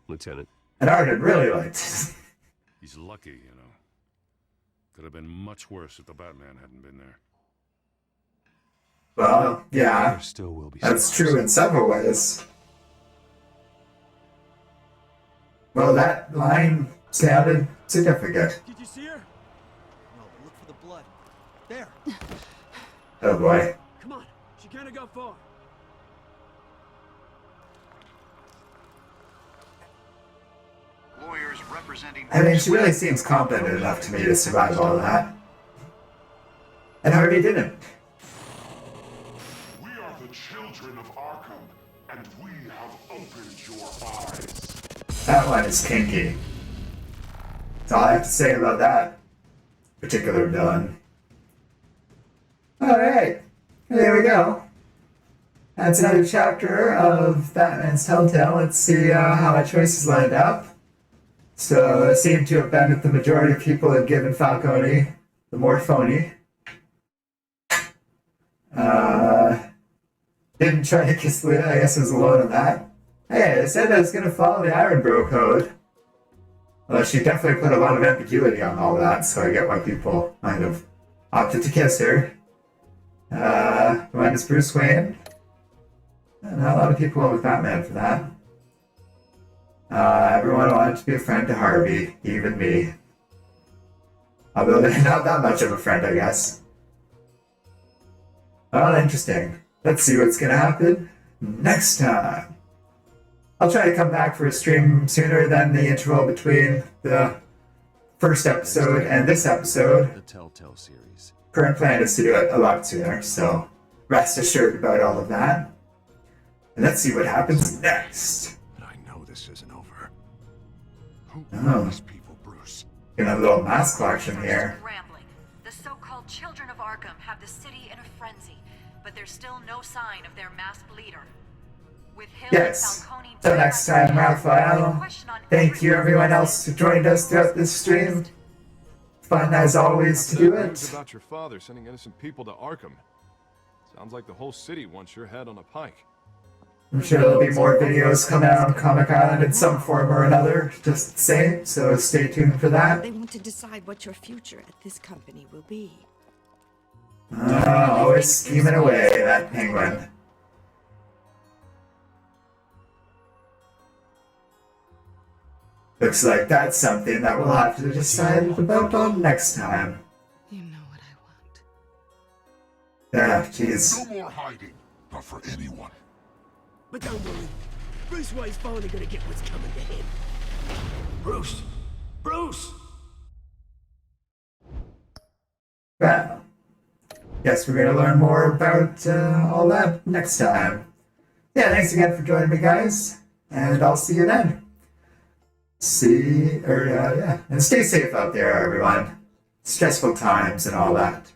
Speaker 6: Lieutenant.
Speaker 1: And Arden really liked.
Speaker 2: He's lucky, you know. Could have been much worse if the Batman hadn't been there.
Speaker 1: Well, yeah,
Speaker 6: There still will be
Speaker 1: that's true in several ways. Well, that line sounded significant.
Speaker 15: Did you see her?
Speaker 12: No, but look for the blood. There.
Speaker 1: Oh boy.
Speaker 15: Come on, she can't have got far.
Speaker 11: Lawyers representing...
Speaker 1: I mean, she really seems competent enough to me to survive all that. And Harvey didn't.
Speaker 2: We are the children of Arkham, and we have opened your eyes.
Speaker 1: That one is kinky. That's all I have to say about that. particular villain. Alright, there we go. That's another chapter of Batman's Telltale. Let's see how my choices lined up. So it seemed to have been that the majority of people had given Falcone the more phony. Didn't try to kiss Lita, I guess I was alone on that. Hey, I said I was going to follow the Iron Bro code. Well, she definitely put a lot of ambiguity on all that, so I get why people might have opted to kiss her. Mine is Bruce Wayne. Not a lot of people went with Batman for that. Everyone wanted to be a friend to Harvey, even me. Although they're not that much of a friend, I guess. Well, interesting. Let's see what's gonna happen next time. I'll try to come back for a stream sooner than the interval between the first episode and this episode.
Speaker 9: The Telltale series.
Speaker 1: Current plan is to do it a lot sooner, so rest assured about all of that. And let's see what happens next.
Speaker 2: But I know this isn't over. Who
Speaker 1: Oh.
Speaker 2: are these people, Bruce?
Speaker 1: Got a little mask collection here.
Speaker 14: Rambling. The so-called children of Arkham have the city in a frenzy, but there's still no sign of their masked leader. With Hill
Speaker 1: Yes.
Speaker 14: and Falcone
Speaker 1: Till next time, Raphael. Thank you everyone else who joined us throughout this stream. Fun as always to do
Speaker 9: News
Speaker 1: it.
Speaker 9: about your father sending innocent people to Arkham. Sounds like the whole city wants your head on a pike.
Speaker 1: I'm sure there'll be more videos coming out on Comic Island in some form or another, just the same, so stay tuned for that.
Speaker 17: They want to decide what your future at this company will be.
Speaker 1: Always scheming away, that penguin. Looks like that's something that we'll have to decide about on next time.
Speaker 10: You know what I want.
Speaker 1: Yeah, jeez.
Speaker 2: No more hiding, not for anyone.
Speaker 15: But don't worry, Bruce Wayne's finally gonna get what's coming to him. Bruce! Bruce!
Speaker 1: Well, guess we're gonna learn more about all that next time. Yeah, thanks again for joining me, guys, and I'll see you then. And stay safe out there, everyone. Stressful times and all that.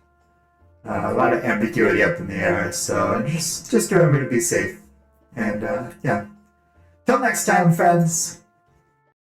Speaker 1: A lot of ambiguity up in the air, so just remember to be safe. And yeah, till next time, friends.